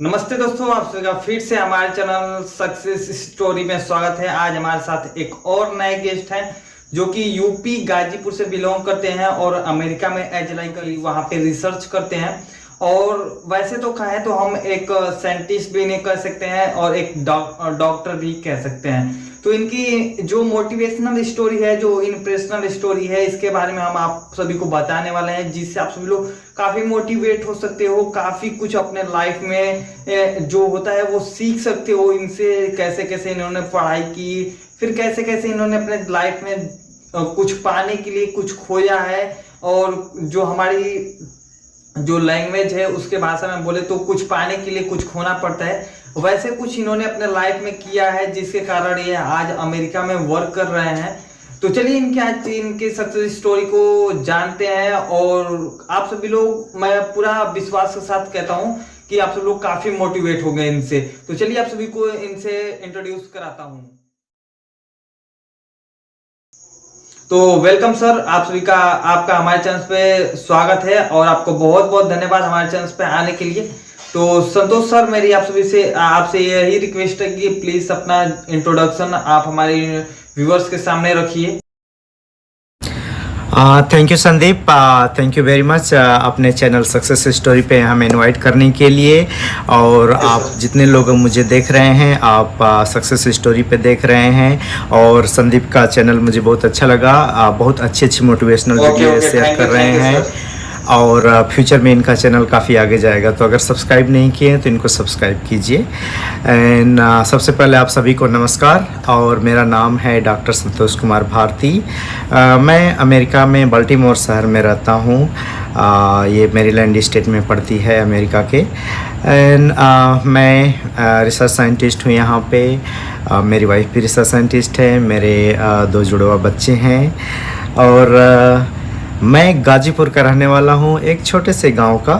नमस्ते दोस्तों, आप सभी का फिर से हमारे चैनल सक्सेस स्टोरी में स्वागत है। आज हमारे साथ एक और नए गेस्ट हैं जो कि यूपी गाजीपुर से बिलोंग करते हैं और अमेरिका में एज लाइक वहाँ पे रिसर्च करते हैं। और वैसे तो कहें तो हम एक साइंटिस्ट भी नहीं कह सकते हैं और एक डॉक्टर भी कह सकते हैं। तो इनकी जो मोटिवेशनल स्टोरी है, जो इंप्रेशनल स्टोरी है, इसके बारे में हम आप सभी को बताने वाले हैं, जिससे आप सभी लोग काफी मोटिवेट हो सकते हो, काफी कुछ अपने लाइफ में जो होता है वो सीख सकते हो इनसे। कैसे कैसे इन्होंने पढ़ाई की, फिर कैसे कैसे इन्होंने अपने लाइफ में कुछ पाने के लिए कुछ खोया है, और जो हमारी जो लैंग्वेज है उसके भाषा में बोले तो कुछ पाने के लिए कुछ खोना पड़ता है। वैसे कुछ इन्होंने अपने लाइफ में किया है जिसके कारण ये आज अमेरिका में वर्क कर रहे हैं। तो चलिए इनके सक्सेस स्टोरी को जानते हैं। और आप सभी लोग, मैं पूरा विश्वास के साथ कहता हूं कि आप सब लोग काफी मोटिवेट हो गए इनसे। तो चलिए आप सभी को इनसे इंट्रोड्यूस कराता हूं। तो वेलकम सर, आप सभी का आपका हमारे चैनल पे स्वागत है और आपको बहुत बहुत धन्यवाद हमारे चैनल पे आने के लिए। तो संतोष सर, मेरी आप सभी से आपसे यही रिक्वेस्ट है कि प्लीज अपना इंट्रोडक्शन आप हमारे व्यूअर्स के सामने रखिए। Thank you Sandeep, thank you very much अपने चैनल सक्सेस स्टोरी पे हमें इनवाइट करने के लिए। और आप जितने लोग मुझे देख रहे हैं, आप सक्सेस स्टोरी पे देख रहे हैं और संदीप का चैनल मुझे बहुत अच्छा लगा। बहुत अच्छी मोटिवेशनल वीडियो शेयर कर रहे हैं और फ्यूचर में इनका चैनल काफ़ी आगे जाएगा। तो अगर सब्सक्राइब नहीं किए हैं तो इनको सब्सक्राइब कीजिए। एंड सबसे पहले आप सभी को नमस्कार, और मेरा नाम है डॉक्टर संतोष कुमार भारती। मैं अमेरिका में बल्टीमोर शहर में रहता हूँ। ये मेरीलैंड स्टेट में पड़ती है अमेरिका के। एंड मैं रिसर्च साइंटिस्ट हूँ यहाँ पे। मेरी वाइफ भी रिसर्च साइंटिस्ट है। मेरे 2 जुड़वा बच्चे हैं और मैं गाजीपुर का रहने वाला हूँ, एक छोटे से गांव का।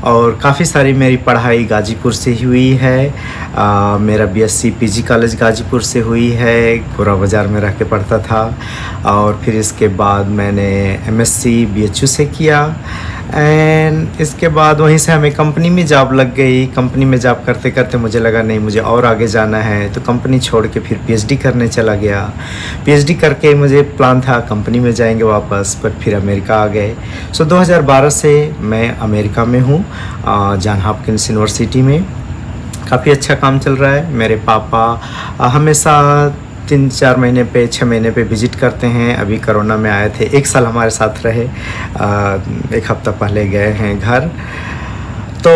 और काफ़ी सारी मेरी पढ़ाई गाजीपुर से ही हुई है। मेरा बीएससी पीजी कॉलेज गाजीपुर से हुई है, गोरा बाज़ार में रह के पढ़ता था। और फिर इसके बाद मैंने एमएससी बीएचयू से किया। एंड इसके बाद वहीं से हमें कंपनी में जॉब लग गई। कंपनी में जॉब करते करते मुझे लगा नहीं, मुझे और आगे जाना है, तो कंपनी छोड़ के फिर पीएचडी करने चला गया। पीएचडी करके मुझे प्लान था कंपनी में जाएंगे वापस, पर फिर अमेरिका आ गए। सो 2012 से मैं अमेरिका में हूँ, जॉन हॉपकिंस यूनिवर्सिटी में। काफ़ी अच्छा काम चल रहा है। मेरे पापा हमेशा 3-4 महीने पे 6 महीने पे विज़िट करते हैं। अभी कोरोना में आए थे, 1 साल हमारे साथ रहे। 1 हफ्ता पहले गए हैं घर। तो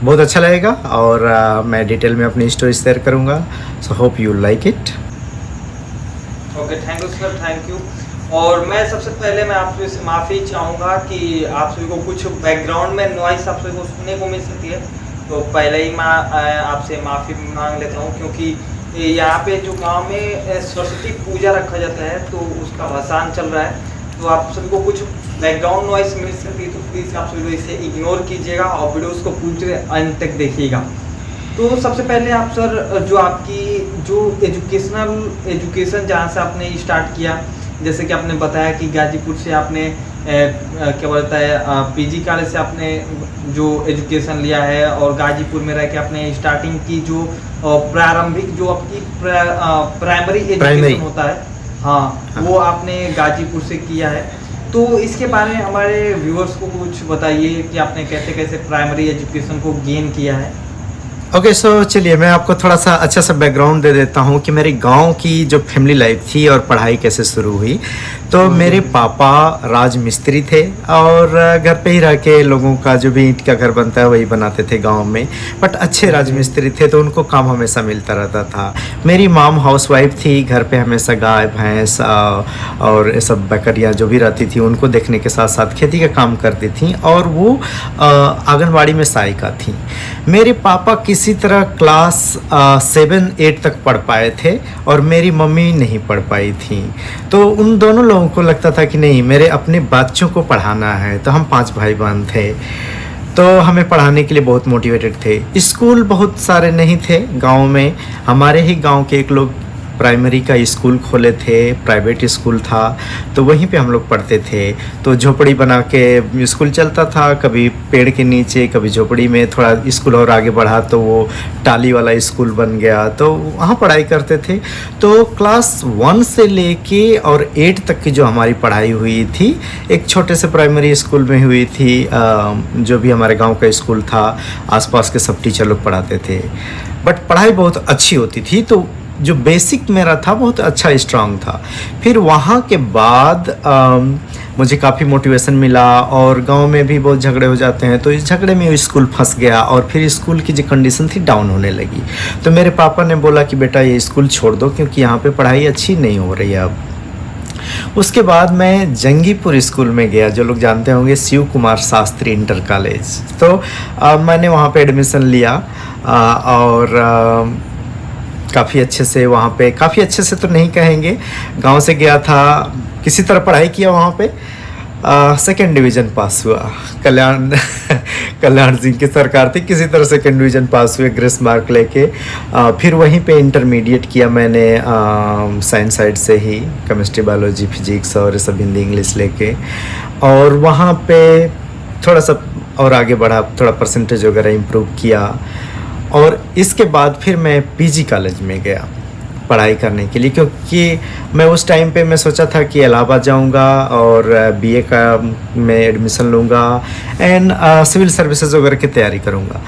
बहुत अच्छा लगेगा और मैं डिटेल में अपनी स्टोरी शेयर करूँगा। So hope you like it. Okay, thank you sir, thank you. और मैं सबसे पहले मैं आप सभी से माफ़ी चाहूँगा कि आप सभी को कुछ बैकग्राउंड में नॉइस आप सभी को सुनने को मिल सकती है। तो पहले ही मैं आपसे माफ़ी मांग लेता हूँ, क्योंकि यहाँ पे जो गांव में सरस्वती पूजा रखा जाता है तो उसका भसान चल रहा है। तो आप सभी को कुछ बैकग्राउंड नॉइस मिल सकती है, तो प्लीज़ आप सभी इसे इग्नोर कीजिएगा और वीडियोस को पूरे अंत तक देखिएगा। तो सबसे पहले आप सर, जो आपकी जो एजुकेशन जहाँ से आपने स्टार्ट किया, जैसे कि आपने बताया कि गाजीपुर से आपने क्या बोलता है पीजी कॉलेज से आपने जो एजुकेशन लिया है, और गाजीपुर में रह के आपने स्टार्टिंग की जो प्रारंभिक जो आपकी प्राइमरी एजुकेशन होता है, हाँ, वो आपने गाजीपुर से किया है। तो इसके बारे में हमारे व्यूअर्स को कुछ बताइए कि आपने कैसे कैसे प्राइमरी एजुकेशन को गेन किया है। ओके, सो चलिए मैं आपको थोड़ा सा अच्छा सा बैकग्राउंड दे देता हूँ कि मेरे गांव की जो फैमिली लाइफ थी और पढ़ाई कैसे शुरू हुई। तो मेरे पापा राज मिस्त्री थे और घर पे ही रह के लोगों का जो भी ईंट का घर बनता है वही बनाते थे गांव में। बट अच्छे राज मिस्त्री थे तो उनको काम हमेशा मिलता रहता था। मेरी माम हाउसवाइफ थी, घर पे हमेशा गाय भैंस और ये सब बकरियाँ जो भी रहती थी उनको देखने के साथ साथ खेती का काम करती थी, और वो आंगनबाड़ी में सहायिका थी। मेरे पापा किसी तरह क्लास 7-8 तक पढ़ पाए थे और मेरी मम्मी नहीं पढ़ पाई थी। तो उन दोनों लोगों को लगता था कि नहीं, मेरे अपने बच्चों को पढ़ाना है। तो हम 5 भाई बहन थे, तो हमें पढ़ाने के लिए बहुत मोटिवेटेड थे। स्कूल बहुत सारे नहीं थे गांव में। हमारे ही गांव के एक लोग प्राइमरी का स्कूल खोले थे, प्राइवेट स्कूल था, तो वहीं पे हम लोग पढ़ते थे। तो झोपड़ी बना के स्कूल चलता था, कभी पेड़ के नीचे, कभी झोपड़ी में। थोड़ा स्कूल और आगे बढ़ा तो वो टाली वाला स्कूल बन गया, तो वहाँ पढ़ाई करते थे। तो क्लास 1 से लेके और 8 तक की जो हमारी पढ़ाई हुई थी, एक छोटे से प्राइमरी स्कूल में हुई थी, जो भी हमारे गांव का स्कूल था। आसपास के सब टीचर लोग पढ़ाते थे, बट पढ़ाई बहुत अच्छी होती थी। तो जो बेसिक मेरा था बहुत अच्छा स्ट्रांग था। फिर वहाँ के बाद मुझे काफ़ी मोटिवेशन मिला, और गांव में भी बहुत झगड़े हो जाते हैं, तो इस झगड़े में स्कूल फंस गया, और फिर स्कूल की जो कंडीशन थी डाउन होने लगी। तो मेरे पापा ने बोला कि बेटा ये स्कूल छोड़ दो, क्योंकि यहाँ पे पढ़ाई अच्छी नहीं हो रही है अब। उसके बाद मैं जंगीपुर स्कूल में गया, जो लोग जानते होंगे शिव कुमार शास्त्री इंटर कॉलेज। तो मैंने वहाँ पे एडमिशन लिया, और काफ़ी अच्छे से वहाँ पे, काफ़ी अच्छे से तो नहीं कहेंगे, गांव से गया था, किसी तरह पढ़ाई किया वहाँ पे। सेकेंड डिवीज़न पास हुआ। कल्याण सिंह की सरकार थी, किसी तरह सेकेंड डिवीज़न पास हुए ग्रेस मार्क लेके। फिर वहीं पे इंटरमीडिएट किया मैंने, साइंस साइड से ही, केमिस्ट्री, बायोलॉजी, फिजिक्स और ये सब हिंदी इंग्लिश लेके। और वहाँ पे थोड़ा सा और आगे बढ़ा, थोड़ा परसेंटेज वगैरह इम्प्रूव किया। और इसके बाद फिर मैं पीजी कॉलेज में गया पढ़ाई करने के लिए, क्योंकि मैं उस टाइम पे मैं सोचा था कि इलाहाबाद जाऊंगा और बीए का मैं एडमिशन लूँगा एंड सिविल सर्विसेज वगैरह की तैयारी करूँगा।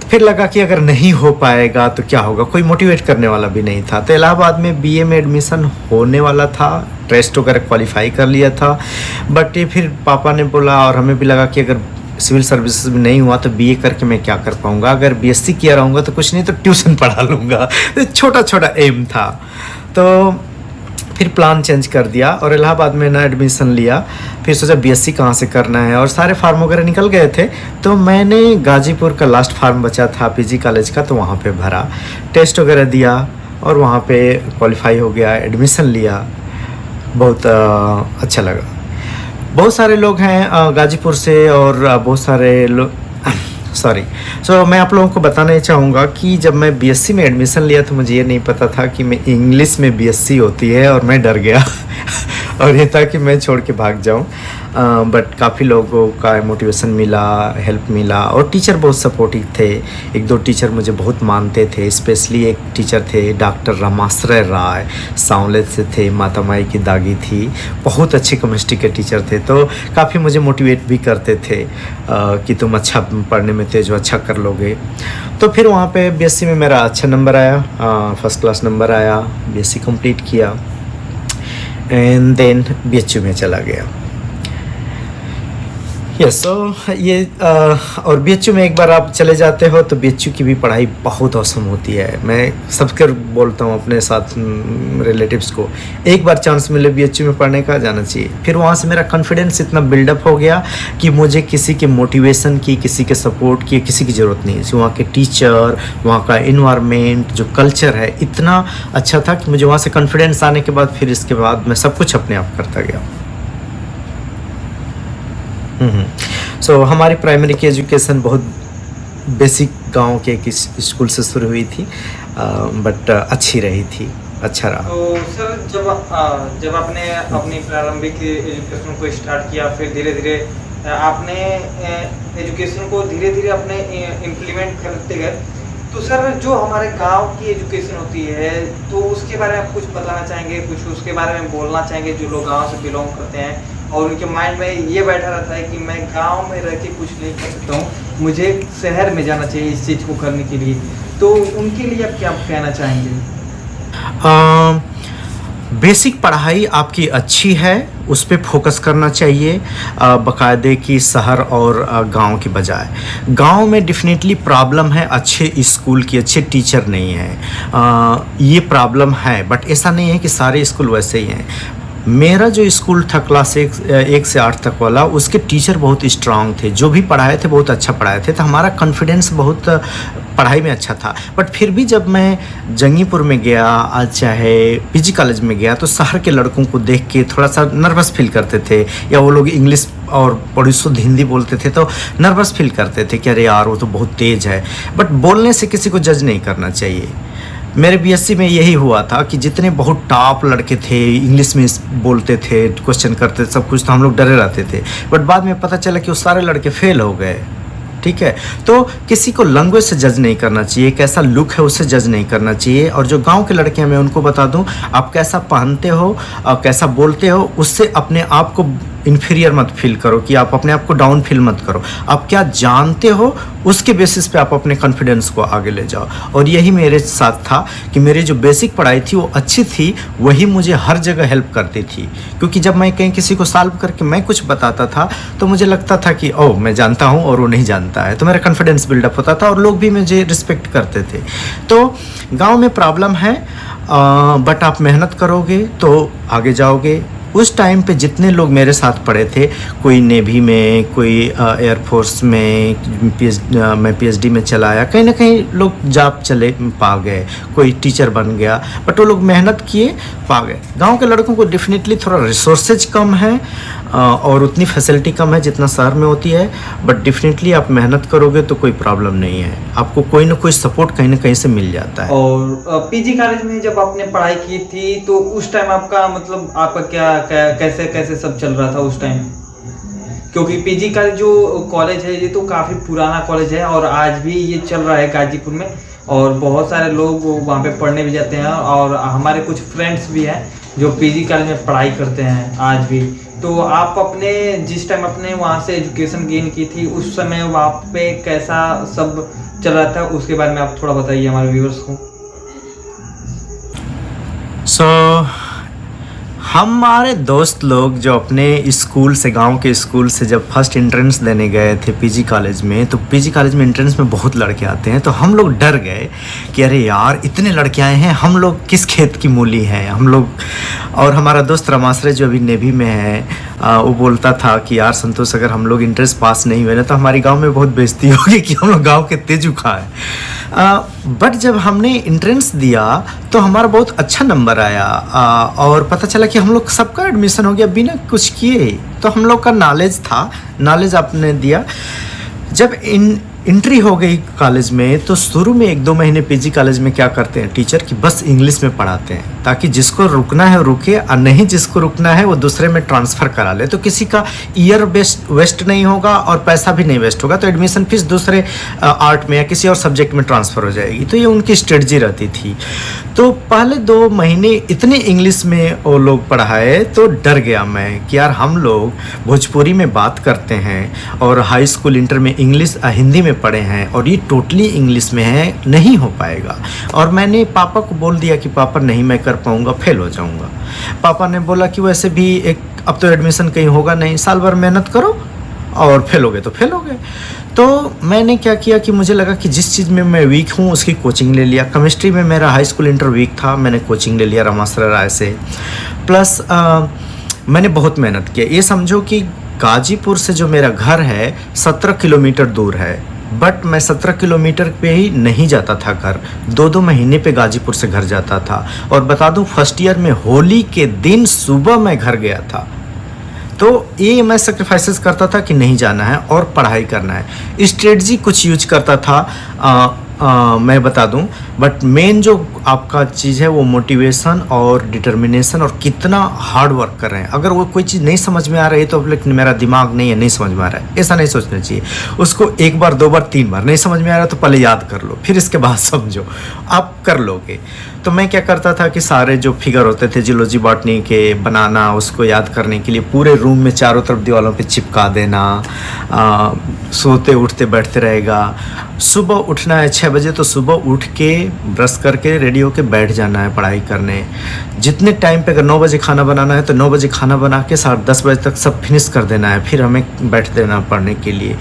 फिर लगा कि अगर नहीं हो पाएगा तो क्या होगा, कोई मोटिवेट करने वाला भी नहीं था। तो इलाहाबाद में बीए में एडमिशन होने वाला था, टेस्ट वगैरह क्वालिफाई कर लिया था, बट ये फिर पापा ने बोला, और हमें भी लगा कि अगर सिविल सर्विसेज में नहीं हुआ तो बीए करके मैं क्या कर पाऊंगा, अगर बीएससी किया रहूँगा तो कुछ नहीं तो ट्यूशन पढ़ा लूँगा। तो छोटा छोटा एम था। तो फिर प्लान चेंज कर दिया और इलाहाबाद में ना एडमिशन लिया। फिर सोचा बीएससी कहाँ से करना है, और सारे फार्म वगैरह निकल गए थे। तो मैंने गाजीपुर का लास्ट फार्म बचा था पीजी कॉलेज का, तो वहाँ पे भरा, टेस्ट वगैरह दिया और वहाँ पे क्वालिफाई हो गया, एडमिशन लिया। बहुत अच्छा लगा। बहुत सारे लोग हैं गाजीपुर से, और बहुत सारे लोग सो मैं आप लोगों को बताना चाहूँगा कि जब मैं बीएससी में एडमिशन लिया तो मुझे ये नहीं पता था कि मैं इंग्लिश में बीएससी होती है, और मैं डर गया और ये था कि मैं छोड़ के भाग जाऊँ। बट काफ़ी लोगों का मोटिवेशन मिला, हेल्प मिला, और टीचर बहुत सपोर्टिव थे। एक दो टीचर मुझे बहुत मानते थे, स्पेशली एक टीचर थे डॉक्टर रमाश्रय राय, सांवले से थे, माता माई की दागी थी, बहुत अच्छे केमिस्ट्री के टीचर थे। तो काफ़ी मुझे मोटिवेट भी करते थे कि तुम अच्छा पढ़ने में तेज हो, अच्छा कर लोगे। तो फिर वहाँ पे बीएससी में मेरा अच्छा नंबर आया, फर्स्ट क्लास नंबर आया, बीएससी कंप्लीट किया एंड देन बीएचयू में चला गया। यस, सो ये और बीएचयू में एक बार आप चले जाते हो तो बीएचयू की भी पढ़ाई बहुत औसम होती है। मैं सबके बोलता हूँ अपने साथ रिलेटिव्स को, एक बार चांस मिले बीएचयू में पढ़ने का, जाना चाहिए। फिर वहाँ से मेरा कॉन्फिडेंस इतना बिल्डअप हो गया कि मुझे किसी के मोटिवेशन की, किसी के सपोर्ट की, किसी की ज़रूरत नहीं है। वहाँ के टीचर, वहाँ का इन्वायरमेंट, जो कल्चर है, इतना अच्छा था कि मुझे वहाँ से कॉन्फिडेंस आने के बाद फिर इसके बाद मैं सब कुछ अपने आप करता गया। सो हमारी प्राइमरी की एजुकेशन बहुत बेसिक गांव के एक स्कूल से शुरू हुई थी, बट अच्छी रही थी, अच्छा रहा। तो सर जब आपने अपनी प्रारंभिक एजुकेशन को स्टार्ट किया, फिर धीरे धीरे आपने एजुकेशन को धीरे धीरे अपने इम्प्लीमेंट करते गए, तो सर जो हमारे गांव की एजुकेशन होती है तो उसके बारे में आप कुछ बताना चाहेंगे, कुछ उसके बारे में बोलना चाहेंगे, जो लोग गांव से बिलोंग करते हैं और उनके माइंड में ये बैठा रहता है कि मैं गांव में रह के कुछ नहीं कर सकता हूँ, मुझे शहर में जाना चाहिए इस चीज़ को करने के लिए, तो उनके लिए आप क्या कहना चाहेंगे? बेसिक पढ़ाई आपकी अच्छी है, उस पर फोकस करना चाहिए बाकायदे की शहर और गांव की बजाय। गांव में डेफिनेटली प्रॉब्लम है अच्छे स्कूल की, अच्छे टीचर नहीं हैं, ये प्रॉब्लम है, बट ऐसा नहीं है कि सारे स्कूल वैसे ही हैं। मेरा जो स्कूल था क्लास 1 से 8 तक वाला, उसके टीचर बहुत स्ट्रांग थे, जो भी पढ़ाए थे बहुत अच्छा पढ़ाए थे, तो हमारा कॉन्फिडेंस बहुत पढ़ाई में अच्छा था। बट फिर भी जब मैं जंगीपुर में गया, आज चाहे पीजी कॉलेज में गया, तो शहर के लड़कों को देख के थोड़ा सा नर्वस फील करते थे, या वो लोग इंग्लिश और बड़ी शुद्ध हिंदी बोलते थे तो नर्वस फील करते थे कि अरे यार वो तो बहुत तेज़ है। बट बोलने से किसी को जज नहीं करना चाहिए। मेरे बीएससी में यही हुआ था कि जितने बहुत टॉप लड़के थे, इंग्लिश में बोलते थे, क्वेश्चन करते सब कुछ, तो हम लोग डरे रहते थे। बट बाद में पता चला कि वो सारे लड़के फेल हो गए। ठीक है, तो किसी को लैंग्वेज से जज नहीं करना चाहिए, कैसा लुक है उससे जज नहीं करना चाहिए। और जो गांव के लड़के हैं, मैं उनको बता दूं, आप कैसा पहनते हो और कैसा बोलते हो, उससे अपने आप को इन्फीरियर मत फील करो, कि आप अपने आप को डाउन फील मत करो। आप क्या जानते हो उसके बेसिस पे आप अपने कॉन्फिडेंस को आगे ले जाओ। और यही मेरे साथ था कि मेरी जो बेसिक पढ़ाई थी वो अच्छी थी, वही मुझे हर जगह हेल्प करती थी। क्योंकि जब मैं कहीं किसी को सॉल्व करके मैं कुछ बताता था तो मुझे लगता था कि ओह मैं जानता हूँ और वो नहीं जानता है, तो मेरा कॉन्फिडेंस बिल्डअप होता था और लोग भी मुझे रिस्पेक्ट करते थे। तो गाँव में प्रॉब्लम है, बट आप मेहनत करोगे तो आगे जाओगे। उस टाइम पे जितने लोग मेरे साथ पढ़े थे, कोई नेवी में, कोई एयरफोर्स में, मैं पीएचडी में चला आया, कहीं ना कहीं लोग जॉब चले पा गए, कोई टीचर बन गया, बट वो लोग मेहनत किए पा गए। गांव के लड़कों को डेफिनेटली थोड़ा रिसोर्सेज कम है और उतनी फैसिलिटी कम है जितना शहर में होती है, बट डेफिनेटली आप मेहनत करोगे तो कोई प्रॉब्लम नहीं है, आपको कोई ना कोई सपोर्ट कहीं ना कहीं से मिल जाता है। और पीजी कॉलेज में जब आपने पढ़ाई की थी तो उस टाइम आपका मतलब आपका कैसे कैसे सब चल रहा था उस टाइम? क्योंकि पीजी का जो कॉलेज है ये तो काफ़ी पुराना कॉलेज है और आज भी ये चल रहा है गाजीपुर में, और बहुत सारे लोग वहाँ पे पढ़ने भी जाते हैं, और हमारे कुछ फ्रेंड्स भी हैं जो पीजी कॉलेज में पढ़ाई करते हैं आज भी। तो आप अपने जिस टाइम अपने वहाँ से एजुकेशन गेन की थी उस समय वहाँ पे कैसा सब चल रहा था, उसके बारे में आप थोड़ा बताइए हमारे व्यूअर्स को। हमारे दोस्त लोग जो अपने स्कूल से, गांव के स्कूल से जब फर्स्ट एंट्रेंस देने गए थे पीजी कॉलेज में, तो पीजी कॉलेज में एंट्रेंस में बहुत लड़के आते हैं, तो हम लोग डर गए कि अरे यार इतने लड़के आए हैं, हम लोग किस खेत की मूली हैं हम लोग। और हमारा दोस्त रमाश्रे जो अभी नेवी में है, वो बोलता था कि यार संतोष, अगर हम लोग एंट्रेंस पास नहीं हुए ना तो हमारी गाँव में बहुत बेइज्जती होगी कि हम लोग गाँव के तेजुखा है। बट जब हमने एंट्रेंस दिया तो हमारा बहुत अच्छा नंबर आया, और पता चला कि हम लोग सबका एडमिशन हो गया बिना कुछ किए। तो हम लोग का नॉलेज था, नॉलेज आपने दिया। जब एंट्री हो गई कॉलेज में तो शुरू में 1-2 महीने पीजी कॉलेज में क्या करते हैं टीचर कि बस इंग्लिश में पढ़ाते हैं, ताकि जिसको रुकना है रुके, और नहीं जिसको रुकना है वो दूसरे में ट्रांसफ़र करा ले, तो किसी का ईयर वेस्ट नहीं होगा और पैसा भी नहीं वेस्ट होगा, तो एडमिशन फीस दूसरे आर्ट में या किसी और सब्जेक्ट में ट्रांसफ़र हो जाएगी। तो ये उनकी स्ट्रेटजी रहती थी। तो पहले 2 महीने इतने इंग्लिश में वो लोग पढ़ाए तो डर गया मैं कि यार हम लोग भोजपुरी में बात करते हैं और हाई स्कूल इंटर में इंग्लिश हिंदी में पढ़े हैं और ये टोटली इंग्लिश में है, नहीं हो पाएगा। और मैंने पापा को बोल दिया कि पापा नहीं मैं कर पाऊँगा, फेल हो जाऊँगा। पापा ने बोला कि वैसे भी अब तो एडमिशन कहीं होगा नहीं, साल भर मेहनत करो और फेल हो गए तो फेल हो गए। तो मैंने क्या किया कि मुझे लगा कि जिस चीज़ में मैं वीक हूँ उसकी कोचिंग ले लिया। केमिस्ट्री में मेरा हाई स्कूल इंटर वीक था, मैंने कोचिंग ले लिया रमाश्रे राय से। प्लस मैंने बहुत मेहनत की। ये समझो कि गाजीपुर से जो मेरा घर है 17 किलोमीटर दूर है, बट मैं 17 किलोमीटर पे ही नहीं जाता था घर, 2-2 महीने पे गाजीपुर से घर जाता था। और बता दूं फर्स्ट ईयर में होली के दिन सुबह मैं घर गया था। तो ये मैं सेक्रीफाइसेस करता था कि नहीं जाना है और पढ़ाई करना है। स्ट्रेटजी कुछ यूज करता था, मैं बता दूं, बट मेन जो आपका चीज़ है वो मोटिवेशन और डिटर्मिनेशन और कितना हार्ड वर्क कर रहे हैं। अगर वो कोई चीज़ नहीं समझ में आ रही है तो लेकिन मेरा दिमाग नहीं है, नहीं समझ में आ रहा है, ऐसा नहीं सोचना चाहिए। उसको 1 बार 2 बार 3 बार नहीं समझ में आ रहा तो पहले याद कर लो, फिर इसके बाद समझो, आप कर लोगे। तो मैं क्या करता था कि सारे जो फिगर होते थे जियोलॉजी बॉटनी के बनाना, उसको याद करने के लिए पूरे रूम में चारों तरफ दीवारों पे चिपका देना, सोते उठते बैठते रहेगा। सुबह उठना है 6 बजे तो सुबह उठ के ब्रश करके रेडी होके बैठ जाना है पढ़ाई करने। जितने टाइम पे अगर 9 बजे खाना बनाना है तो 9 बजे खाना बना के 10:30 बजे तक सब फिनिश कर देना है, फिर हमें बैठ देना पढ़ने के लिए।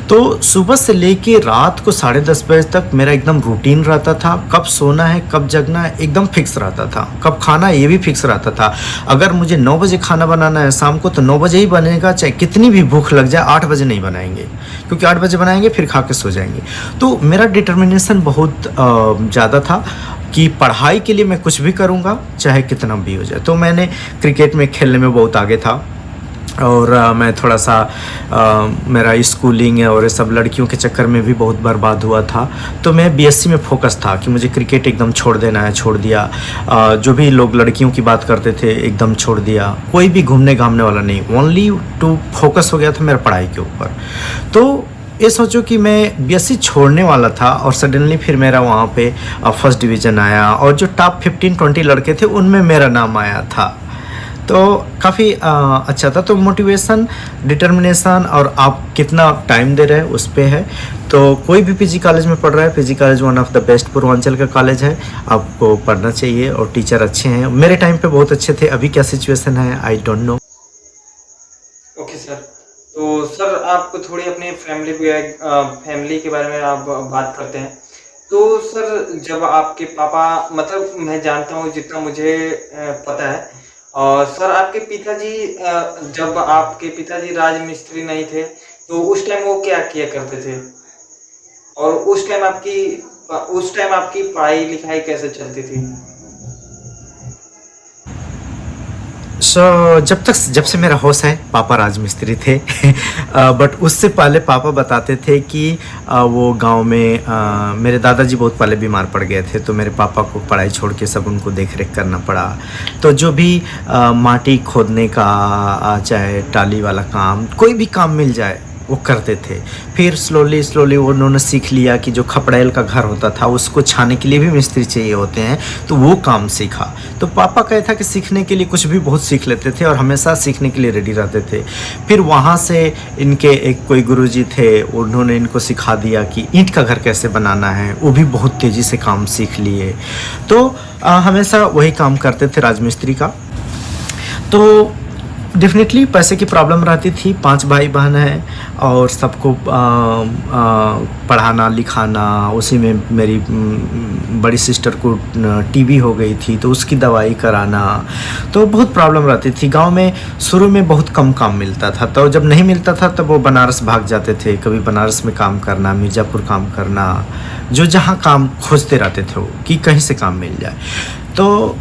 तो सुबह से लेके रात को 10:30 बजे तक मेरा एकदम रूटीन रहता था। कब सोना है कब जगना है एकदम फिक्स रहता था, कब खाना है ये भी फिक्स रहता था। अगर मुझे 9 बजे खाना बनाना है शाम को तो 9 बजे ही बनेगा, चाहे कितनी भी भूख लग जाए। 8 बजे नहीं बनाएंगे, क्योंकि 8 बजे बनाएंगे फिर खा के सो जाएंगे। तो मेरा डिटर्मिनेशन बहुत ज़्यादा था कि पढ़ाई के लिए मैं कुछ भी करूँगा चाहे कितना भी हो जाए। तो मैंने क्रिकेट में खेलने में बहुत आगे था, और मैं थोड़ा सा मेरा स्कूलिंग और ये सब लड़कियों के चक्कर में भी बहुत बर्बाद हुआ था। तो मैं बीएससी में फोकस था कि मुझे क्रिकेट एकदम छोड़ देना है, छोड़ दिया। जो भी लोग लड़कियों की बात करते थे एकदम छोड़ दिया, कोई भी घूमने घामने वाला नहीं, ओनली टू फोकस हो गया था मेरा पढ़ाई के ऊपर। तो ये सोचो कि मैं बीएससी छोड़ने वाला था और सडनली फिर मेरा वहाँ पे फर्स्ट डिवीज़न आया और जो टॉप 15-20 लड़के थे उनमें मेरा नाम आया था। तो काफ़ी अच्छा था। तो मोटिवेशन, डिटर्मिनेशन और आप कितना टाइम दे रहे हैं उस पे है। तो कोई भी पीजी कॉलेज में पढ़ रहा है, PG college one of the best Purvanchal का कॉलेज है, आपको पढ़ना चाहिए और टीचर अच्छे हैं। मेरे टाइम पे बहुत अच्छे थे, अभी क्या सिचुएशन है I don't know. Okay sir, तो सर आप थोड़ी अपनी फैमिली के बारे में आप बात करते हैं। तो सर जब आपके पापा, मतलब मैं जानता हूँ जितना मुझे पता है, और सर आपके पिताजी, जब आपके पिताजी राजमिस्त्री नहीं थे तो उस टाइम वो क्या किया करते थे, और उस टाइम आपकी पढ़ाई लिखाई कैसे चलती थी? जब से मेरा होश है पापा राजमिस्त्री थे बट उससे पहले पापा बताते थे कि वो गांव में मेरे दादाजी बहुत पहले बीमार पड़ गए थे, तो मेरे पापा को पढ़ाई छोड़ के सब उनको देख रेख करना पड़ा। तो जो भी माटी खोदने का, चाहे टाली वाला काम, कोई भी काम मिल जाए वो करते थे। फिर स्लोली उन्होंने सीख लिया कि जो खपड़ेल का घर होता था उसको छाने के लिए भी मिस्त्री चाहिए होते हैं, तो वो काम सीखा। तो पापा कहता था कि सीखने के लिए कुछ भी बहुत सीख लेते थे और हमेशा सीखने के लिए रेडी रहते थे। फिर वहाँ से इनके एक कोई गुरुजी थे, उन्होंने इनको सिखा दिया कि ईंट का घर कैसे बनाना है, वो भी बहुत तेज़ी से काम सीख लिए। तो हमेशा वही काम करते थे राजमिस्त्री का। तो डेफिनेटली पैसे की प्रॉब्लम रहती थी। 5 भाई बहन हैं और सबको पढ़ाना लिखाना, उसी में मेरी बड़ी सिस्टर को टीबी हो गई थी तो उसकी दवाई कराना, तो बहुत प्रॉब्लम रहती थी। गांव में शुरू में बहुत कम काम मिलता था, तो जब नहीं मिलता था तब वो बनारस भाग जाते थे। कभी बनारस में काम करना, मिर्ज़ापुर काम करना, जो जहाँ काम खोजते रहते थे वो कि कहीं से काम मिल जाए। तो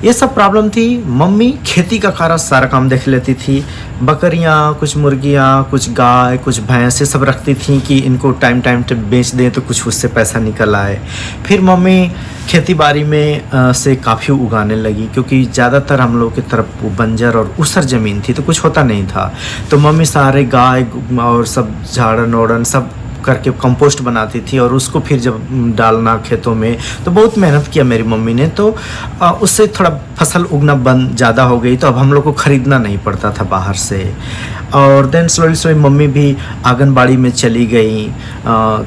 ये सब प्रॉब्लम थी। मम्मी खेती का सारा काम देख लेती थी। बकरियाँ, कुछ मुर्गियाँ, कुछ गाय, कुछ भैंस, ये सब रखती थी कि इनको टाइम पे बेच दें तो कुछ उससे पैसा निकल आए। फिर मम्मी खेती बाड़ी में से काफ़ी उगाने लगी, क्योंकि ज़्यादातर हम लोग की तरफ बंजर और ऊसर ज़मीन थी तो कुछ होता नहीं था। तो मम्मी सारे गाय और सब झाड़न ओड़न सब करके कंपोस्ट बनाती थी और उसको फिर जब डालना खेतों में, तो बहुत मेहनत किया मेरी मम्मी ने। तो उससे थोड़ा फसल उगना बंद ज़्यादा हो गई, तो अब हम लोग को ख़रीदना नहीं पड़ता था बाहर से। और देन स्लोली मम्मी भी आंगनबाड़ी में चली गई,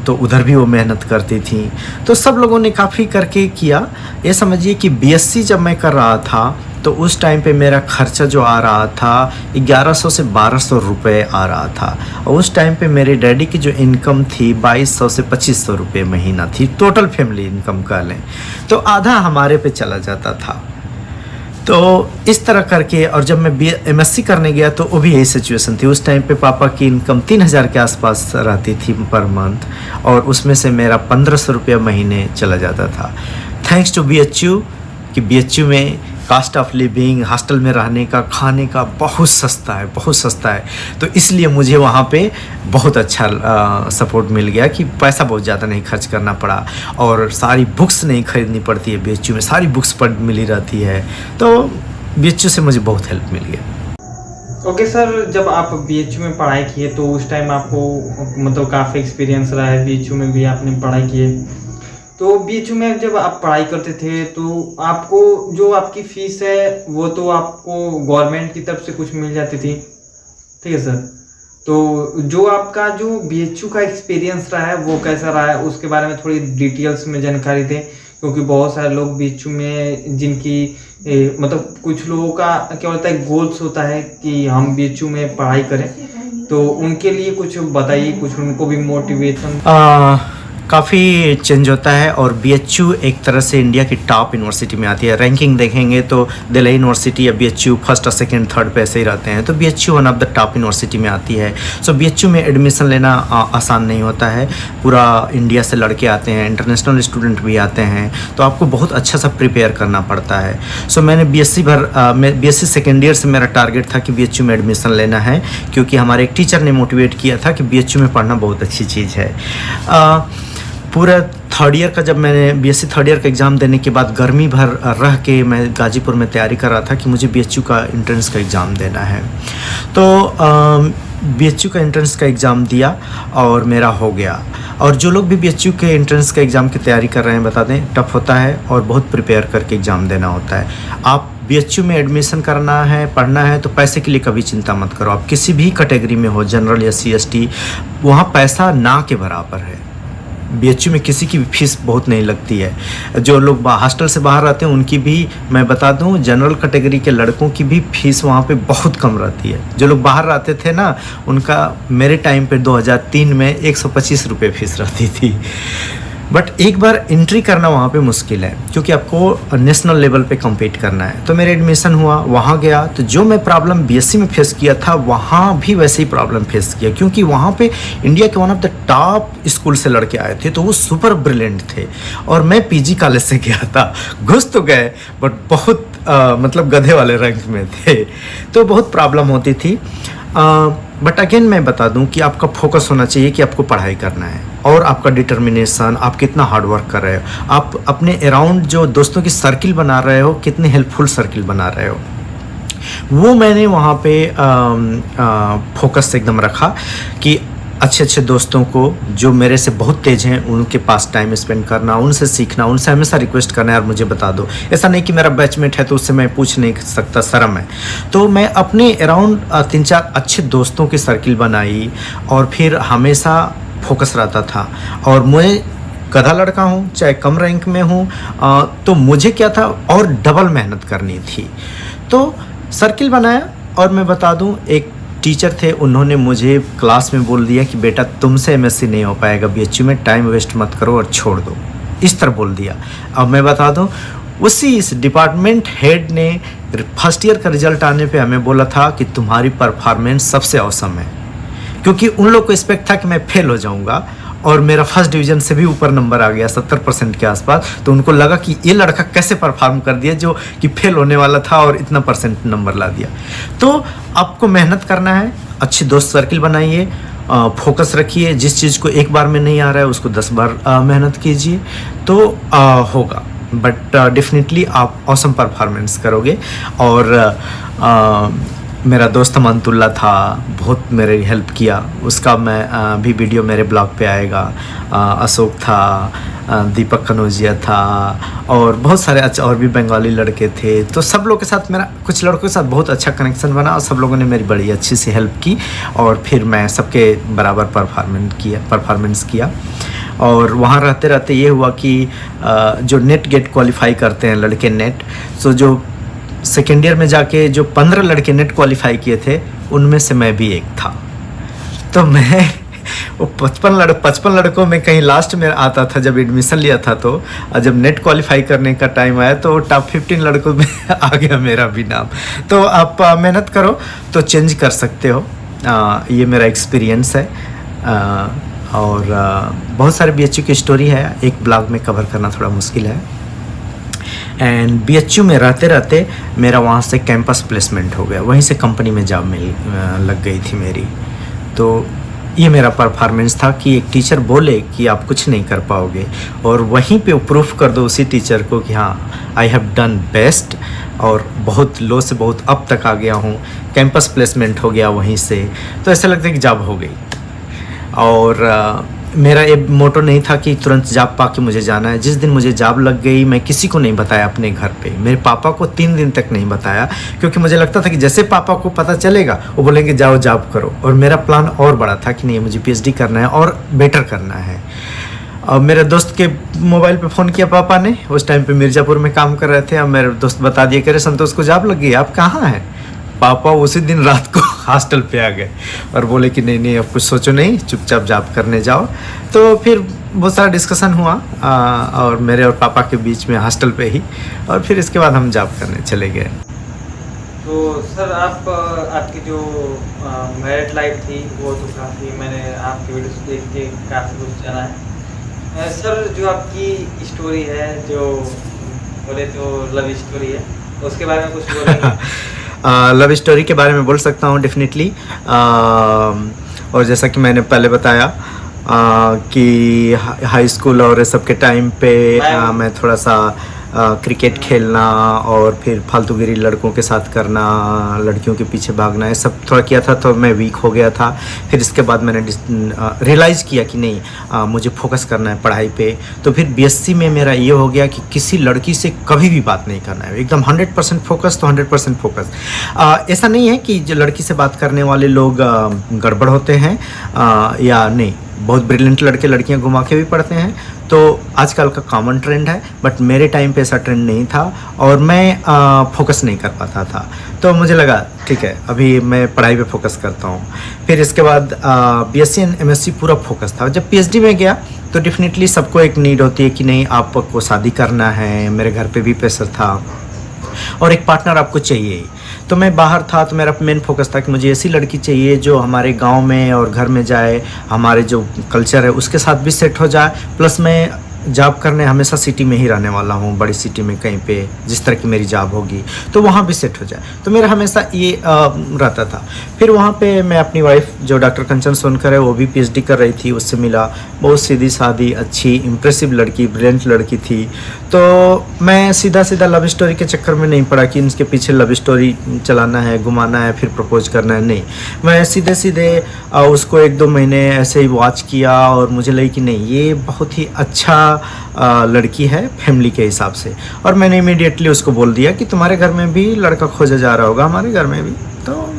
तो उधर भी वो मेहनत करती थी। तो सब लोगों ने काफ़ी करके किया। ये समझिए कि बीएससी जब मैं कर रहा था तो उस टाइम पे मेरा खर्चा जो आ रहा था 1100 से 1200 रुपये आ रहा था। और उस टाइम पे मेरे डैडी की जो इनकम थी 2200 से 2500 रुपये महीना थी, टोटल फैमिली इनकम का लें तो आधा हमारे पे चला जाता था। तो इस तरह करके, और जब मैं एमएससी करने गया तो वो भी यही सिचुएशन थी। उस टाइम पे पापा की इनकम 3000 के आसपास रहती थी पर मंथ, और उसमें से मेरा 1500 रुपये महीने चला जाता था। थैंक्स टू BHU कि BHU में कास्ट ऑफ लिविंग, हॉस्टल में रहने का, खाने का बहुत सस्ता है, बहुत सस्ता है। तो इसलिए मुझे वहाँ पे बहुत अच्छा सपोर्ट मिल गया कि पैसा बहुत ज़्यादा नहीं खर्च करना पड़ा, और सारी बुक्स नहीं खरीदनी पड़ती है BHU में, सारी बुक्स मिली रहती है। तो BHU से मुझे बहुत हेल्प मिल गया। ओके सर, जब आप BHU में पढ़ाई किए तो उस टाइम आपको मतलब काफ़ी एक्सपीरियंस रहा है, BHU में भी आपने पढ़ाई की है। तो BHU में जब आप पढ़ाई करते थे तो आपको जो आपकी फ़ीस है वो तो आपको गवर्नमेंट की तरफ से कुछ मिल जाती थी, ठीक है सर। तो जो आपका जो BHU का एक्सपीरियंस रहा है वो कैसा रहा है, उसके बारे में थोड़ी डिटेल्स में जानकारी दें, क्योंकि बहुत सारे लोग BHU में जिनकी मतलब कुछ लोगों का क्या होता है, गोल्स होता है कि हम BHU में पढ़ाई करें, तो उनके लिए कुछ बताइए, कुछ उनको भी मोटिवेशन। काफ़ी चेंज होता है। और BHU एक तरह से इंडिया की टॉप यूनिवर्सिटी में आती है। रैंकिंग देखेंगे तो दिल्ली यूनिवर्सिटी या BHU फर्स्ट और सेकंड थर्ड पे ऐसे ही रहते हैं, तो BHU one of the top university में आती है। सो BHU में एडमिशन लेना आसान नहीं होता है। पूरा इंडिया से लड़के आते हैं, इंटरनेशनल स्टूडेंट भी आते हैं, तो आपको बहुत अच्छा सा प्रिपेयर करना पड़ता है। सो मैंने BSc सेकेंड ईयर से मेरा टारगेट था कि BHU में एडमिशन लेना है, क्योंकि हमारे एक टीचर ने मोटिवेट किया था कि BHU में पढ़ना बहुत अच्छी चीज़ है। पूरा थर्ड ईयर का जब मैंने BSc थर्ड ईयर का एग्ज़ाम देने के बाद गर्मी भर रह के मैं गाज़ीपुर में तैयारी कर रहा था कि मुझे BHU का एंट्रेंस का एग्ज़ाम देना है। तो BHU का एंट्रेंस का एग्ज़ाम दिया और मेरा हो गया। और जो लोग भी BHU के एंट्रेंस का एग्ज़ाम की तैयारी कर रहे हैं, बता दें टफ होता है और बहुत प्रिपेयर करके एग्ज़ाम देना होता है। आप BHU में एडमिशन करना है, पढ़ना है, तो पैसे के लिए कभी चिंता मत करो। आप किसी भी कैटेगरी में हो, जनरल या CST, वहाँ पैसा ना के बराबर है। BHU में किसी की भी फीस बहुत नहीं लगती है। जो लोग हॉस्टल से बाहर रहते हैं उनकी भी मैं बता दूं, जनरल कैटेगरी के लड़कों की भी फीस वहाँ पे बहुत कम रहती है। जो लोग बाहर रहते थे ना, उनका मेरे टाइम पे 2003 में 125 रुपये फीस रहती थी। बट एक बार एंट्री करना वहाँ पे मुश्किल है, क्योंकि आपको नेशनल लेवल पे कम्पीट करना है। तो मेरा एडमिशन हुआ, वहाँ गया, तो जो मैं प्रॉब्लम BSc में फेस किया था वहाँ भी वैसे ही प्रॉब्लम फेस किया, क्योंकि वहाँ पे इंडिया के one of the top school से लड़के आए थे, तो वो सुपर ब्रिलियंट थे। और मैं PG कॉलेज से गया था। घुस तो गए बट बहुत मतलब गधे वाले रैंक में थे, तो बहुत प्रॉब्लम होती थी। बट अगेन मैं बता दूं कि आपका फोकस होना चाहिए कि आपको पढ़ाई करना है, और आपका डिटर्मिनेशन, आप कितना हार्ड वर्क कर रहे हो, आप अपने अराउंड जो दोस्तों की सर्किल बना रहे हो, कितने हेल्पफुल सर्किल बना रहे हो, वो मैंने वहाँ पे फोकस एकदम रखा कि अच्छे अच्छे दोस्तों को जो मेरे से बहुत तेज हैं उनके पास टाइम स्पेंड करना, उनसे सीखना, उनसे हमेशा रिक्वेस्ट करना, यार मुझे बता दो। ऐसा नहीं कि मेरा बैचमेट है तो उससे मैं पूछ नहीं सकता, शर्म है। तो मैं अपने अराउंड 3-4 अच्छे दोस्तों की सर्किल बनाई और फिर हमेशा फोकस रहता था। और मैं गधा लड़का हूँ, चाहे कम रैंक में हूँ, तो मुझे क्या था और डबल मेहनत करनी थी। तो सर्किल बनाया, और मैं बता दूँ एक टीचर थे, उन्होंने मुझे क्लास में बोल दिया कि बेटा तुमसे MSc नहीं हो पाएगा BHU में, टाइम वेस्ट मत करो और छोड़ दो, इस तरह बोल दिया। अब मैं बता दूं, उसी इस डिपार्टमेंट हेड ने फर्स्ट ईयर का रिजल्ट आने पे हमें बोला था कि तुम्हारी परफॉर्मेंस सबसे औसम है, क्योंकि उन लोग को एक्सपेक्ट था कि मैं फेल हो जाऊंगा, और मेरा फर्स्ट डिवीज़न से भी ऊपर नंबर आ गया 70% के आसपास। तो उनको लगा कि ये लड़का कैसे परफॉर्म कर दिया जो कि फेल होने वाला था और इतना % नंबर ला दिया। तो आपको मेहनत करना है, अच्छी दोस्त सर्किल बनाइए, फोकस रखिए, जिस चीज़ को एक बार में नहीं आ रहा है उसको 10 बार मेहनत कीजिए, तो होगा। बट डेफिनेटली आप ऑसम परफॉर्मेंस करोगे। और मेरा दोस्त अमनतुल्ला था, बहुत मेरी हेल्प किया, उसका मैं भी वीडियो मेरे ब्लॉग पे आएगा। अशोक था, दीपक कनौजिया था, और बहुत सारे अच्छे और भी बंगाली लड़के थे। तो सब लोग के साथ मेरा, कुछ लड़कों के साथ बहुत अच्छा कनेक्शन बना, और सब लोगों ने मेरी बड़ी अच्छी सी हेल्प की, और फिर मैं सबके बराबर परफॉर्मेंस किया। और वहाँ रहते रहते ये हुआ कि जो नेट गेट क्वालिफाई करते हैं लड़के नेट, सो जो सेकेंड ईयर में जाके जो 15 लड़के नेट क्वालिफाई किए थे, उनमें से मैं भी एक था। तो मैं वो 55 लड़कों में कहीं लास्ट में आता था जब एडमिशन लिया था। तो जब नेट क्वालिफाई करने का टाइम आया तो टॉप 15 लड़कों में आ गया मेरा भी नाम। तो आप मेहनत करो तो चेंज कर सकते हो, ये मेरा एक्सपीरियंस है। और बहुत सारे BHU की स्टोरी है, एक ब्लॉग में कवर करना थोड़ा मुश्किल है। एंड BHU में रहते रहते मेरा वहाँ से कैंपस प्लेसमेंट हो गया, वहीं से कंपनी में जॉब लग गई थी मेरी। तो ये मेरा परफॉर्मेंस था कि एक टीचर बोले कि आप कुछ नहीं कर पाओगे, और वहीं पे प्रूफ कर दो उसी टीचर को कि हाँ आई हैव डन बेस्ट, और बहुत लो से बहुत अप तक आ गया हूँ। कैंपस प्लेसमेंट हो गया वहीं से, तो ऐसा लगता है कि जॉब हो गई। और मेरा एक मोटो नहीं था कि तुरंत जॉब पा के मुझे जाना है। जिस दिन मुझे जॉब लग गई, मैं किसी को नहीं बताया अपने घर पे, मेरे पापा को 3 दिन तक नहीं बताया, क्योंकि मुझे लगता था कि जैसे पापा को पता चलेगा वो बोलेंगे जाओ जॉब करो। और मेरा प्लान और बड़ा था कि नहीं, मुझे PhD करना है और बेटर करना है। और मेरे दोस्त के मोबाइल पे फ़ोन किया पापा ने, उस टाइम पे मिर्ज़ापुर में काम कर रहे थे। अब मेरे दोस्त बता दिए, कह रहे संतोष को जॉब लग गई, आप कहाँ हैं? पापा उसी दिन रात को हॉस्टल पे आ गए और बोले कि नहीं अब कुछ सोचो नहीं, चुपचाप जॉब करने जाओ। तो फिर बहुत सारा डिस्कशन हुआ और मेरे और पापा के बीच में हॉस्टल पे ही, और फिर इसके बाद हम जॉब करने चले गए। तो सर आपकी जो मैरिड लाइफ थी वो तो काफ़ी, मैंने आपकी वीडियो देख के काफ़ी कुछ जाना है। सर जो आपकी स्टोरी है, जो बोले तो लव स्टोरी है, उसके बारे में कुछ बोलेंगे? लव स्टोरी के बारे में बोल सकता हूँ डेफिनेटली। और जैसा कि मैंने पहले बताया कि हाई स्कूल और सब के टाइम पे मैं थोड़ा सा क्रिकेट खेलना और फिर फालतूगिरी लड़कों के साथ करना, लड़कियों के पीछे भागना, ये सब थोड़ा किया था, तो मैं वीक हो गया था। फिर इसके बाद मैंने रियलाइज़ किया कि नहीं, मुझे फोकस करना है पढ़ाई पे। तो फिर बीएससी में मेरा ये हो गया कि किसी लड़की से कभी भी बात नहीं करना है, एकदम 100% फोकस, तो 100% फोकस। ऐसा नहीं है कि जो लड़की से बात करने वाले लोग गड़बड़ होते हैं या नहीं, बहुत ब्रिलियंट लड़के लड़कियां घुमा के भी पढ़ते हैं, तो आजकल का कॉमन ट्रेंड है। बट मेरे टाइम पे ऐसा ट्रेंड नहीं था और मैं फोकस नहीं कर पाता था, तो मुझे लगा ठीक है अभी मैं पढ़ाई पे फोकस करता हूँ। फिर इसके बाद बीएससी एंड एमएससी पूरा फोकस था। जब पीएचडी में गया तो डेफिनेटली सबको एक नीड होती है कि नहीं आपको शादी करना है, मेरे घर पे भी प्रेशर था और एक पार्टनर आपको चाहिए। तो मैं बाहर था तो मेरा मेन फोकस था कि मुझे ऐसी लड़की चाहिए जो हमारे गांव में और घर में जाए, हमारे जो कल्चर है उसके साथ भी सेट हो जाए, प्लस मैं जॉब करने हमेशा सिटी में ही रहने वाला हूँ, बड़ी सिटी में कहीं पे जिस तरह की मेरी जॉब होगी तो वहाँ भी सेट हो जाए, तो मेरा हमेशा ये रहता था। फिर वहाँ पे मैं अपनी वाइफ जो डॉक्टर कंचन सोनकर है, वो भी पीएचडी कर रही थी, उससे मिला। बहुत सीधी सादी अच्छी इम्प्रेसिव लड़की, ब्रिलियंट लड़की थी। तो मैं सीधा सीधा लव स्टोरी के चक्कर में नहीं पड़ा कि इसके पीछे लव स्टोरी चलाना है, घुमाना है, फिर प्रपोज करना है, नहीं। मैं सीधे सीधे उसको 1-2 महीने ऐसे ही वॉच किया और मुझे लगी कि नहीं ये बहुत ही अच्छा लड़की है फैमिली के हिसाब से, और मैंने इमीडिएटली उसको बोल दिया कि तुम्हारे घर में भी लड़का खोजा जा रहा होगा, हमारे घर में भी, तो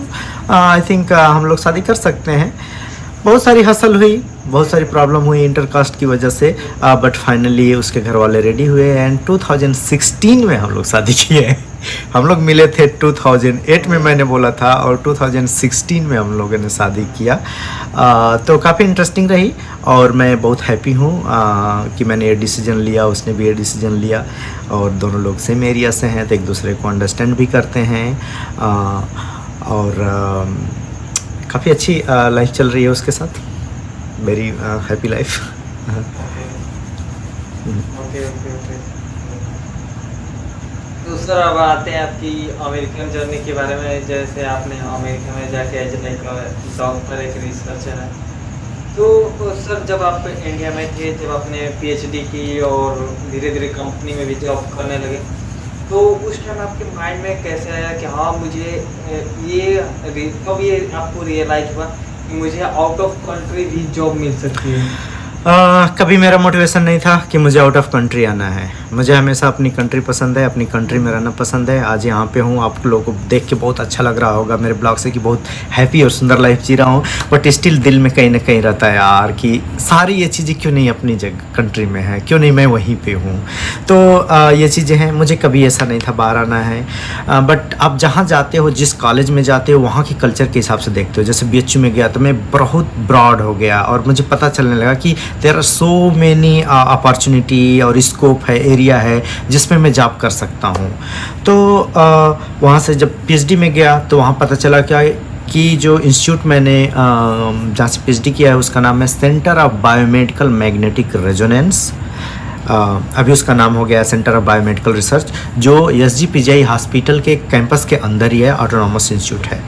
आई थिंक हम लोग शादी कर सकते हैं। बहुत सारी हसल हुई, बहुत सारी प्रॉब्लम हुई इंटरकास्ट की वजह से, बट फाइनली उसके घर वाले रेडी हुए एंड 2016 में हम लोग शादी किए। हम लोग मिले थे 2008 में, मैंने बोला था, और 2016 में हम लोगों ने शादी किया। तो काफ़ी इंटरेस्टिंग रही और मैं बहुत हैप्पी हूँ कि मैंने ये डिसीजन लिया, उसने भी ये डिसीजन लिया, और दोनों लोग सेम एरिया से हैं तो एक दूसरे को अंडरस्टैंड भी करते हैं, और काफ़ी अच्छी लाइफ चल रही है उसके साथ, वेरी हैप्पी लाइफ। ओके। तो सर अब आते हैं आपकी अमेरिकन जर्नी के बारे में। जैसे आपने अमेरिका में जाके एज लाइक डॉक्टर, एक रिसर्चर है, तो सर जब आप इंडिया में थे, जब आपने पीएचडी की और धीरे धीरे कंपनी में भी जॉब करने लगे, तो उस टाइम आपके माइंड में कैसे आया कि हाँ मुझे कब ये आपको रियलाइज हुआ कि मुझे आउट ऑफ कंट्री भी जॉब मिल सकती है? कभी मेरा मोटिवेशन नहीं था कि मुझे आउट ऑफ कंट्री आना है। मुझे हमेशा अपनी कंट्री पसंद है, अपनी कंट्री में रहना पसंद है। आज यहाँ पे हूँ, आप लोगों को देख के बहुत अच्छा लग रहा होगा मेरे ब्लॉग से कि बहुत हैप्पी और सुंदर लाइफ जी रहा हूँ, बट स्टिल दिल में कहीं ना कहीं रहता है यार कि सारी ये चीज़ें क्यों नहीं अपनी जगह कंट्री में है, क्यों नहीं मैं वहीं पे हूँ। तो ये चीज़ें हैं, मुझे कभी ऐसा नहीं था बाहर आना है, बट आप जहाँ जाते हो, जिस कॉलेज में जाते हो, वहाँ की कल्चर के हिसाब से देखते हो। जैसे BHU में गया तो मैं बहुत ब्रॉड हो गया और मुझे पता चलने लगा कि there are so many opportunity और स्कोप है, एरिया है जिसमें मैं जॉब कर सकता हूँ। तो वहाँ से जब PhD में गया तो वहाँ पता चला क्या कि जो इंस्टीट्यूट मैंने जहाँ से PhD किया है उसका नाम है centre of biomedical magnetic resonance. अभी उसका नाम हो गया सेंटर ऑफ बायोमेडिकल रिसर्च, जो SGPGI हॉस्पिटल के कैंपस के अंदर ही है, ऑटोनॉमस इंस्टीट्यूट है।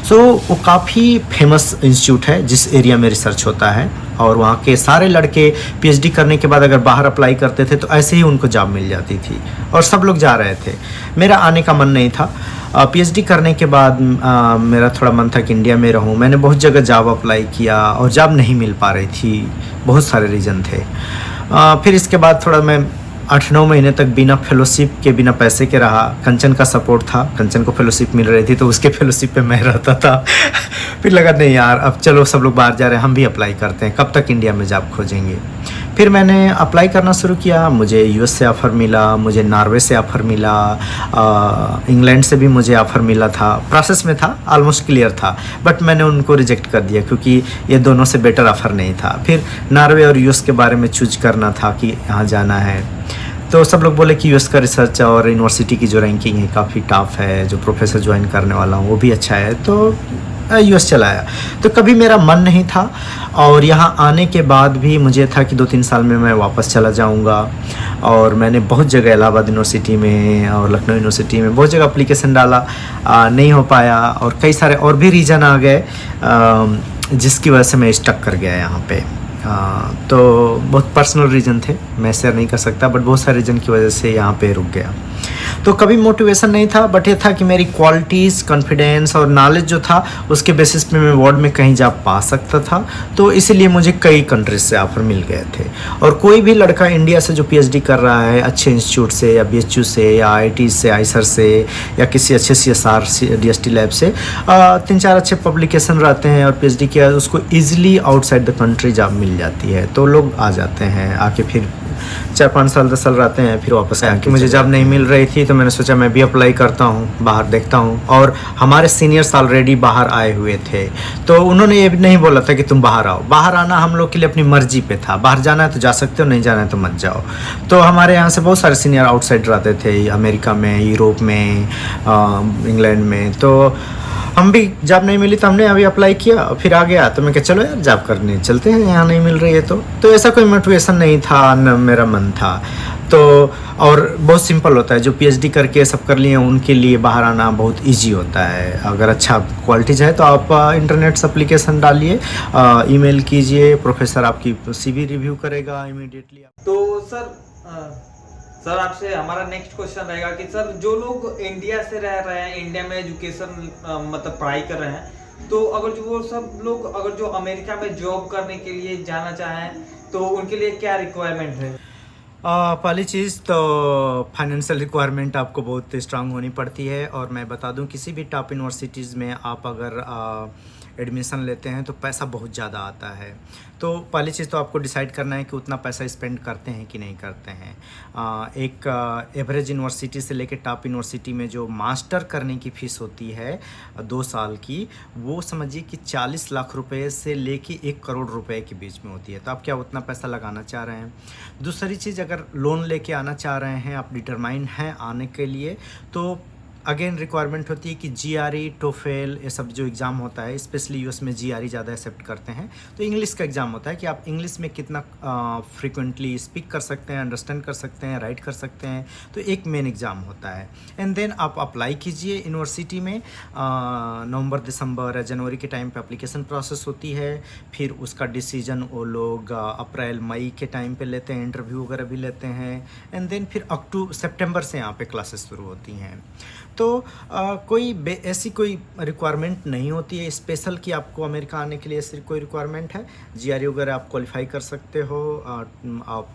सो वो काफ़ी फेमस इंस्टीट्यूट है जिस एरिया में रिसर्च होता है, और वहाँ के सारे लड़के PhD करने के बाद अगर बाहर अप्लाई करते थे तो ऐसे ही उनको जॉब मिल जाती थी और सब लोग जा रहे थे। मेरा आने का मन नहीं था। PhD करने के बाद मेरा थोड़ा मन था कि इंडिया में रहूँ। मैंने बहुत जगह जॉब अप्लाई किया और जॉब नहीं मिल पा रही थी, बहुत सारे रीज़न थे। फिर इसके बाद थोड़ा मैं 8-9 महीने तक बिना फेलोशिप के, बिना पैसे के रहा। कंचन का सपोर्ट था, कंचन को फेलोशिप मिल रही थी तो उसके फेलोशिप पे मैं रहता था। फिर लगा नहीं यार अब चलो सब लोग बाहर जा रहे हैं, हम भी अप्लाई करते हैं, कब तक इंडिया में जॉब खोजेंगे। फिर मैंने अप्लाई करना शुरू किया, मुझे यूएस से ऑफ़र मिला, मुझे नॉर्वे से ऑफ़र मिला, इंग्लैंड से भी मुझे ऑफ़र मिला था, प्रोसेस में था, ऑलमोस्ट क्लियर था, बट मैंने उनको रिजेक्ट कर दिया क्योंकि ये दोनों से बेटर ऑफ़र नहीं था। फिर नॉर्वे और यूएस के बारे में चूज करना था कि यहाँ जाना है, तो सब लोग बोले कि यूएस का रिसर्च और यूनिवर्सिटी की जो रैंकिंग है काफ़ी टफ है, जो प्रोफेसर ज्वाइन करने वाला हूँ वो भी अच्छा है, तो यूएस चला आया। तो कभी मेरा मन नहीं था, और यहाँ आने के बाद भी मुझे था कि 2-3 साल में मैं वापस चला जाऊँगा, और मैंने बहुत जगह इलाहाबाद यूनिवर्सिटी में और लखनऊ यूनिवर्सिटी में बहुत जगह एप्लीकेशन डाला, नहीं हो पाया, और कई सारे और भी रीज़न आ गए जिसकी वजह से मैं स्टक कर गया यहाँ पे। तो बहुत पर्सनल रीज़न थे, मैं शेयर नहीं कर सकता, बट बहुत सारे रीज़न की वजह से यहाँ पे रुक गया। तो कभी मोटिवेशन नहीं था, बट ये था कि मेरी क्वालिटीज़, कॉन्फिडेंस और नॉलेज जो था उसके बेसिस पे मैं वर्ल्ड में कहीं जा पा सकता था, तो इसीलिए मुझे कई कंट्रीज से ऑफ़र मिल गए थे। और कोई भी लड़का इंडिया से जो पीएचडी कर रहा है अच्छे इंस्टीट्यूट से या बीएचयू से या आईआईटी से, आईसर से या किसी अच्छे सीएसआर डीएसटी लैब से 3-4 अच्छे पब्लिकेशन रहते हैं और पीएचडी किया, उसको easily outside the country job मिल जाती है, तो लोग आ जाते हैं, आके फिर 4-5 साल 10 साल रहते हैं, फिर वापस आया कि मुझे जॉब नहीं मिल रही थी, तो मैंने सोचा मैं भी अप्लाई करता हूँ, बाहर देखता हूँ। और हमारे सीनियर्स ऑलरेडी बाहर आए हुए थे, तो उन्होंने ये भी नहीं बोला था कि तुम बाहर आओ, बाहर आना हम लोग के लिए अपनी मर्जी पे था, बाहर जाना है तो जा सकते हो, नहीं जाना है तो मत जाओ। तो हमारे यहाँ से बहुत सारे सीनियर आउटसाइड रहते थे, अमेरिका में, यूरोप में, इंग्लैंड में, तो हम भी जॉब नहीं मिली तो हमने अभी अप्लाई किया, फिर आ गया, तो मैं कहा चलो यार जॉब करने चलते हैं, यहाँ नहीं मिल रही है तो ऐसा कोई मोटिवेशन नहीं था, न मेरा मन था। तो और बहुत सिंपल होता है, जो पीएचडी करके सब कर लिए उनके लिए बाहर आना बहुत इजी होता है। अगर अच्छा क्वालिटीज है तो आप इंटरनेट से एप्लीकेशन डालिए, ईमेल कीजिए, प्रोफेसर आपकी सीवी रिव्यू करेगा इमीडिएटली। तो सर आपसे हमारा नेक्स्ट क्वेश्चन रहेगा कि सर जो लोग इंडिया से रह रहे हैं, इंडिया में एजुकेशन मतलब पढ़ाई कर रहे हैं, तो अगर जो वो सब लोग अगर जो अमेरिका में जॉब करने के लिए जाना चाहें तो उनके लिए क्या रिक्वायरमेंट है? पहली चीज़ तो फाइनेंशियल रिक्वायरमेंट आपको बहुत स्ट्रांग होनी पड़ती है, और मैं बता दूं किसी भी टॉप यूनिवर्सिटीज़ में आप अगर एडमिशन लेते हैं तो पैसा बहुत ज़्यादा आता है। तो पहली चीज़ तो आपको डिसाइड करना है कि उतना पैसा स्पेंड करते हैं कि नहीं करते हैं। एक एवरेज यूनिवर्सिटी से लेकर टॉप यूनिवर्सिटी में जो मास्टर करने की फ़ीस होती है 2 साल की, वो समझिए कि 40 लाख रुपए से लेके 1 करोड़ रुपए के बीच में होती है। तो आप क्या उतना पैसा लगाना चाह रहे हैं? दूसरी चीज़, अगर लोन लेके आना चाह रहे हैं, आप डिटरमाइन हैं आने के लिए, तो अगेन रिक्वायरमेंट होती है कि जीआरई, टोफेल, ये सब जो एग्ज़ाम होता है, स्पेशली यूएस में जीआरई ज़्यादा एक्सेप्ट करते हैं, तो इंग्लिश का एग्ज़ाम होता है कि आप इंग्लिश में कितना फ्रीक्वेंटली स्पीक कर सकते हैं, अंडरस्टैंड कर सकते हैं, राइट कर सकते हैं, तो एक मेन एग्ज़ाम होता है। एंड देन आप अप्लाई कीजिए यूनिवर्सिटी में, नवंबर, दिसंबर या जनवरी के टाइम पे एप्लीकेशन प्रोसेस होती है, फिर उसका डिसीजन वो लोग अप्रैल मई के टाइम पे लेते हैं, इंटरव्यू वगैरह भी लेते हैं, एंड देन फिर सितंबर से यहाँ पे क्लासेस शुरू होती हैं। तो कोई ऐसी कोई रिक्वायरमेंट नहीं होती है स्पेशल कि आपको अमेरिका आने के लिए ऐसी कोई रिक्वायरमेंट है। जीआरई वगैरह आप क्वालिफाई कर सकते हो, आप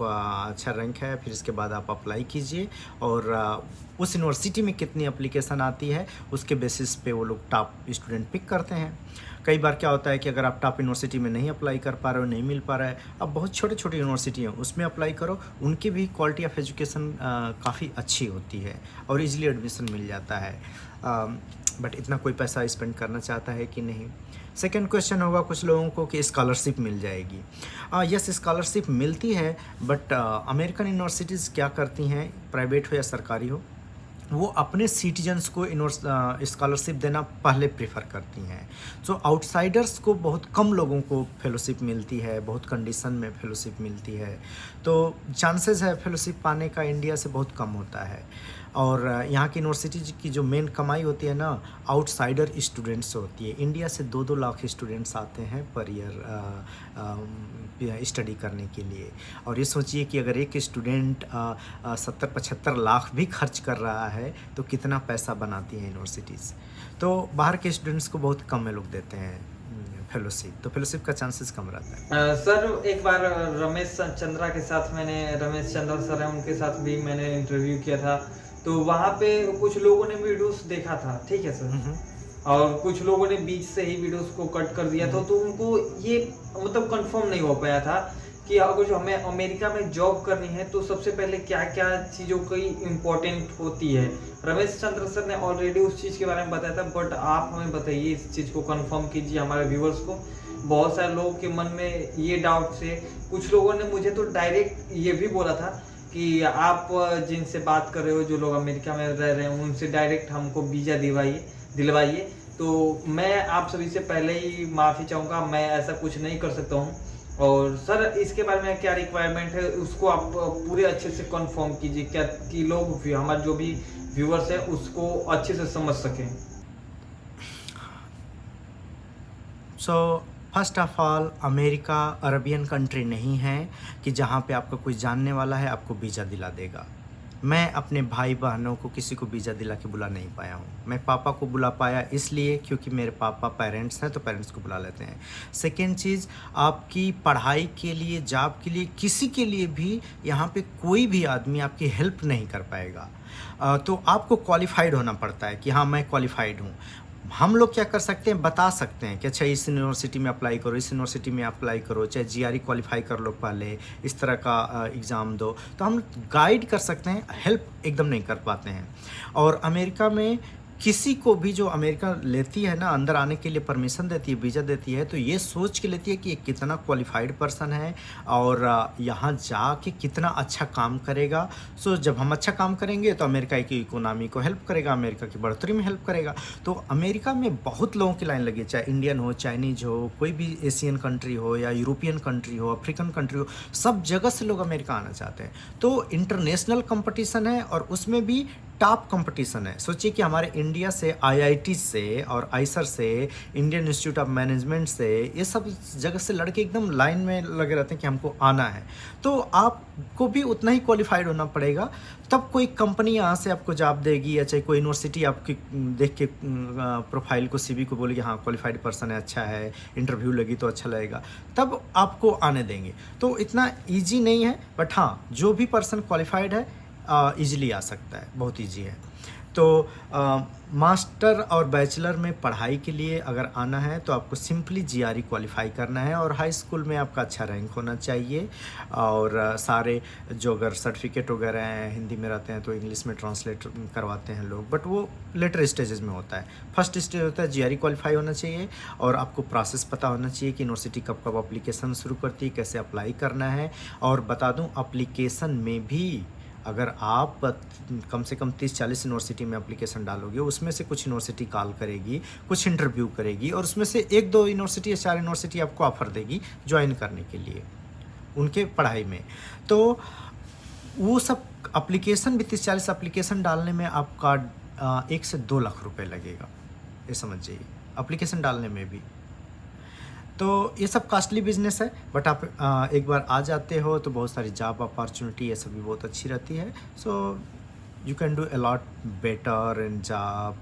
अच्छा रैंक है, फिर इसके बाद आप अप्लाई कीजिए, और उस यूनिवर्सिटी में कितनी एप्लीकेशन आती है उसके बेसिस पे वो लोग टॉप स्टूडेंट पिक करते हैं। कई बार क्या होता है कि अगर आप टॉप यूनिवर्सिटी में नहीं अप्लाई कर पा रहे हो, नहीं मिल पा रहा है, अब बहुत छोटे छोटे यूनिवर्सिटी हैं उसमें अप्लाई करो, उनकी भी क्वालिटी ऑफ एजुकेशन काफ़ी अच्छी होती है और इजीली एडमिशन मिल जाता है। बट इतना कोई पैसा स्पेंड करना चाहता है कि नहीं। सेकेंड क्वेश्चन होगा कुछ लोगों को कि स्कॉलरशिप मिल जाएगी। यस, स्कॉलरशिप मिलती है, बट अमेरिकन यूनिवर्सिटीज़ क्या करती हैं, प्राइवेट हो या सरकारी हो, वो अपने सिटीजन्स को स्कॉलरशिप देना पहले प्रेफर करती हैं। सो आउटसाइडर्स को बहुत कम लोगों को फेलोशिप मिलती है, बहुत कंडीशन में फेलोशिप मिलती है, तो चांसेस है फेलोशिप पाने का इंडिया से बहुत कम होता है। और यहाँ की यूनिवर्सिटी की जो मेन कमाई होती है ना, आउटसाइडर स्टूडेंट्स से होती है। इंडिया से 2-2 लाख स्टूडेंट्स आते हैं पर ईयर स्टडी करने के लिए, और ये सोचिए कि अगर एक स्टूडेंट 70-75 लाख भी खर्च कर रहा है तो कितना पैसा बनाती है यूनिवर्सिटीज़। तो बाहर के स्टूडेंट्स को बहुत कम में लोग देते हैं फेलोशिप, तो फेलोशिप का चांसेस कम रहता है। सर एक बार रमेश चंद्रा के साथ रमेश चंद्रा सर हैं, उनके साथ भी मैंने इंटरव्यू किया था, तो वहाँ पे कुछ लोगों ने वीडियोस देखा था, ठीक है सर, और कुछ लोगों ने बीच से ही वीडियोस को कट कर दिया था, तो उनको ये मतलब कंफर्म नहीं हो पाया था कि अगर जो हमें अमेरिका में जॉब करनी है तो सबसे पहले क्या क्या चीज़ों की इम्पोर्टेंट होती है। रमेश चंद्र सर ने ऑलरेडी उस चीज़ के बारे में बताया था, बट आप हमें बताइए, इस चीज़ को कंफर्म कीजिए हमारे व्यूवर्स को। बहुत सारे लोगों के मन में ये डाउट्स है। कुछ लोगों ने मुझे तो डायरेक्ट ये भी बोला था कि आप जिनसे बात कर रहे हो, जो लोग अमेरिका में रह रहे हैं, उनसे डायरेक्ट हमको वीज़ा दिलवाइए। तो मैं आप सभी से पहले ही माफ़ी चाहूँगा, मैं ऐसा कुछ नहीं कर सकता हूँ। और सर इसके बारे में क्या रिक्वायरमेंट है उसको आप पूरे अच्छे से कंफर्म कीजिए, क्या कि लोग हमारे जो भी व्यूअर्स है उसको अच्छे से समझ सकें। So first of all, America Arabian country नहीं है कि जहाँ पे आपका कोई जानने वाला है आपको वीज़ा दिला देगा। मैं अपने भाई बहनों को किसी को वीज़ा दिला के बुला नहीं पाया हूँ। मैं पापा को बुला पाया इसलिए क्योंकि मेरे पापा पेरेंट्स हैं, तो पेरेंट्स को बुला लेते हैं। सेकेंड चीज़, आपकी पढ़ाई के लिए, जॉब के लिए, किसी के लिए भी यहाँ पे कोई भी आदमी आपकी हेल्प नहीं कर पाएगा। तो आपको क्वालिफाइड होना पड़ता है कि हाँ मैं क्वालिफाइड हूँ। हम लोग क्या कर सकते हैं, बता सकते हैं कि अच्छा इस यूनिवर्सिटी में अप्लाई करो, इस यूनिवर्सिटी में अप्लाई करो, चाहे जीआरई क्वालिफाई कर लो पहले, इस तरह का एग्ज़ाम दो। तो हम गाइड कर सकते हैं, हेल्प एकदम नहीं कर पाते हैं। और अमेरिका में किसी को भी जो अमेरिका लेती है ना, अंदर आने के लिए परमिशन देती है, वीज़ा देती है, तो ये सोच के लेती है कि ये कितना क्वालिफाइड पर्सन है और यहाँ जाके कितना अच्छा काम करेगा। सो जब हम अच्छा काम करेंगे तो अमेरिका की इकोनॉमी को हेल्प करेगा, अमेरिका की बढ़ोतरी में हेल्प करेगा। तो अमेरिका में बहुत लोगों की लाइन लगी है, चाहे इंडियन हो, चाइनीज हो, कोई भी एशियन कंट्री हो या यूरोपियन कंट्री हो, अफ्रीकन कंट्री हो, सब जगह से लोग अमेरिका आना चाहते हैं। तो इंटरनेशनल कंपटीशन है और उसमें भी टॉप कंपटीशन है। सोचिए कि हमारे इंडिया से, आईआईटी से और आईसर से, इंडियन इंस्टीट्यूट ऑफ मैनेजमेंट से, ये सब जगह से लड़के एकदम लाइन में लगे रहते हैं कि हमको आना है। तो आपको भी उतना ही क्वालिफाइड होना पड़ेगा, तब कोई कंपनी यहाँ से आपको जॉब देगी, या चाहे कोई यूनिवर्सिटी आपकी देख के प्रोफाइल को, सीवी को बोलेगी हाँ क्वालिफाइड पर्सन है, अच्छा है, इंटरव्यू लगी तो अच्छा लगेगा, तब आपको आने देंगे। तो इतना ईजी नहीं है, बट हाँ जो भी पर्सन क्वालिफाइड है ईजिली आ सकता है, बहुत ईजी है। तो मास्टर और बैचलर में पढ़ाई के लिए अगर आना है तो आपको सिंपली जीआरई क्वालिफाई करना है और हाई स्कूल में आपका अच्छा रैंक होना चाहिए। और सारे जो अगर सर्टिफिकेट वगैरह हैं हिंदी में रहते हैं तो इंग्लिश में ट्रांसलेट करवाते हैं लोग, बट वो लेटर स्टेजेस में होता है। फर्स्ट स्टेज होता है जीआरई क्वालिफाई होना चाहिए और आपको प्रोसेस पता होना चाहिए कि यूनिवर्सिटी कब कब अप्लीकेशन शुरू करती है, कैसे अप्लाई करना है। और बता दूँ, अप्लीकेशन में भी अगर आप कम से कम 30-40 यूनिवर्सिटी में एप्लीकेशन डालोगे, उसमें से कुछ यूनिवर्सिटी कॉल करेगी, कुछ इंटरव्यू करेगी और उसमें से 1-2 यूनिवर्सिटी या 4 यूनिवर्सिटी आपको ऑफ़र देगी ज्वाइन करने के लिए उनके पढ़ाई में। तो वो सब एप्लीकेशन भी 30-40 एप्लीकेशन डालने में आपका 1 से 2 लाख रुपए लगेगा, ये समझ जाइए, एप्लीकेशन डालने में भी। तो ये सब कॉस्टली बिजनेस है, बट आप एक बार आ जाते हो तो बहुत सारी जॉब अपॉर्चुनिटी ये सब भी बहुत अच्छी रहती है। So you can do a lot better in job,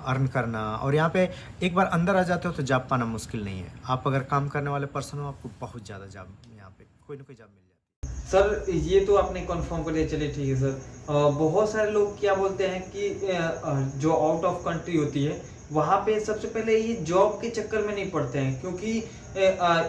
earn करना। और यहाँ पे एक बार अंदर आ जाते हो तो जॉब पाना मुश्किल नहीं है। आप अगर काम करने वाले पर्सन हो, आपको बहुत ज़्यादा जॉब यहाँ पे कोई ना कोई जॉब मिल जाती है। सर ये तो आपने कंफर्म कर दिया, चलिए ठीक है सर। बहुत सारे लोग क्या बोलते हैं कि जो आउट ऑफ कंट्री होती है वहाँ पे सबसे पहले ये जॉब के चक्कर में नहीं पड़ते हैं, क्योंकि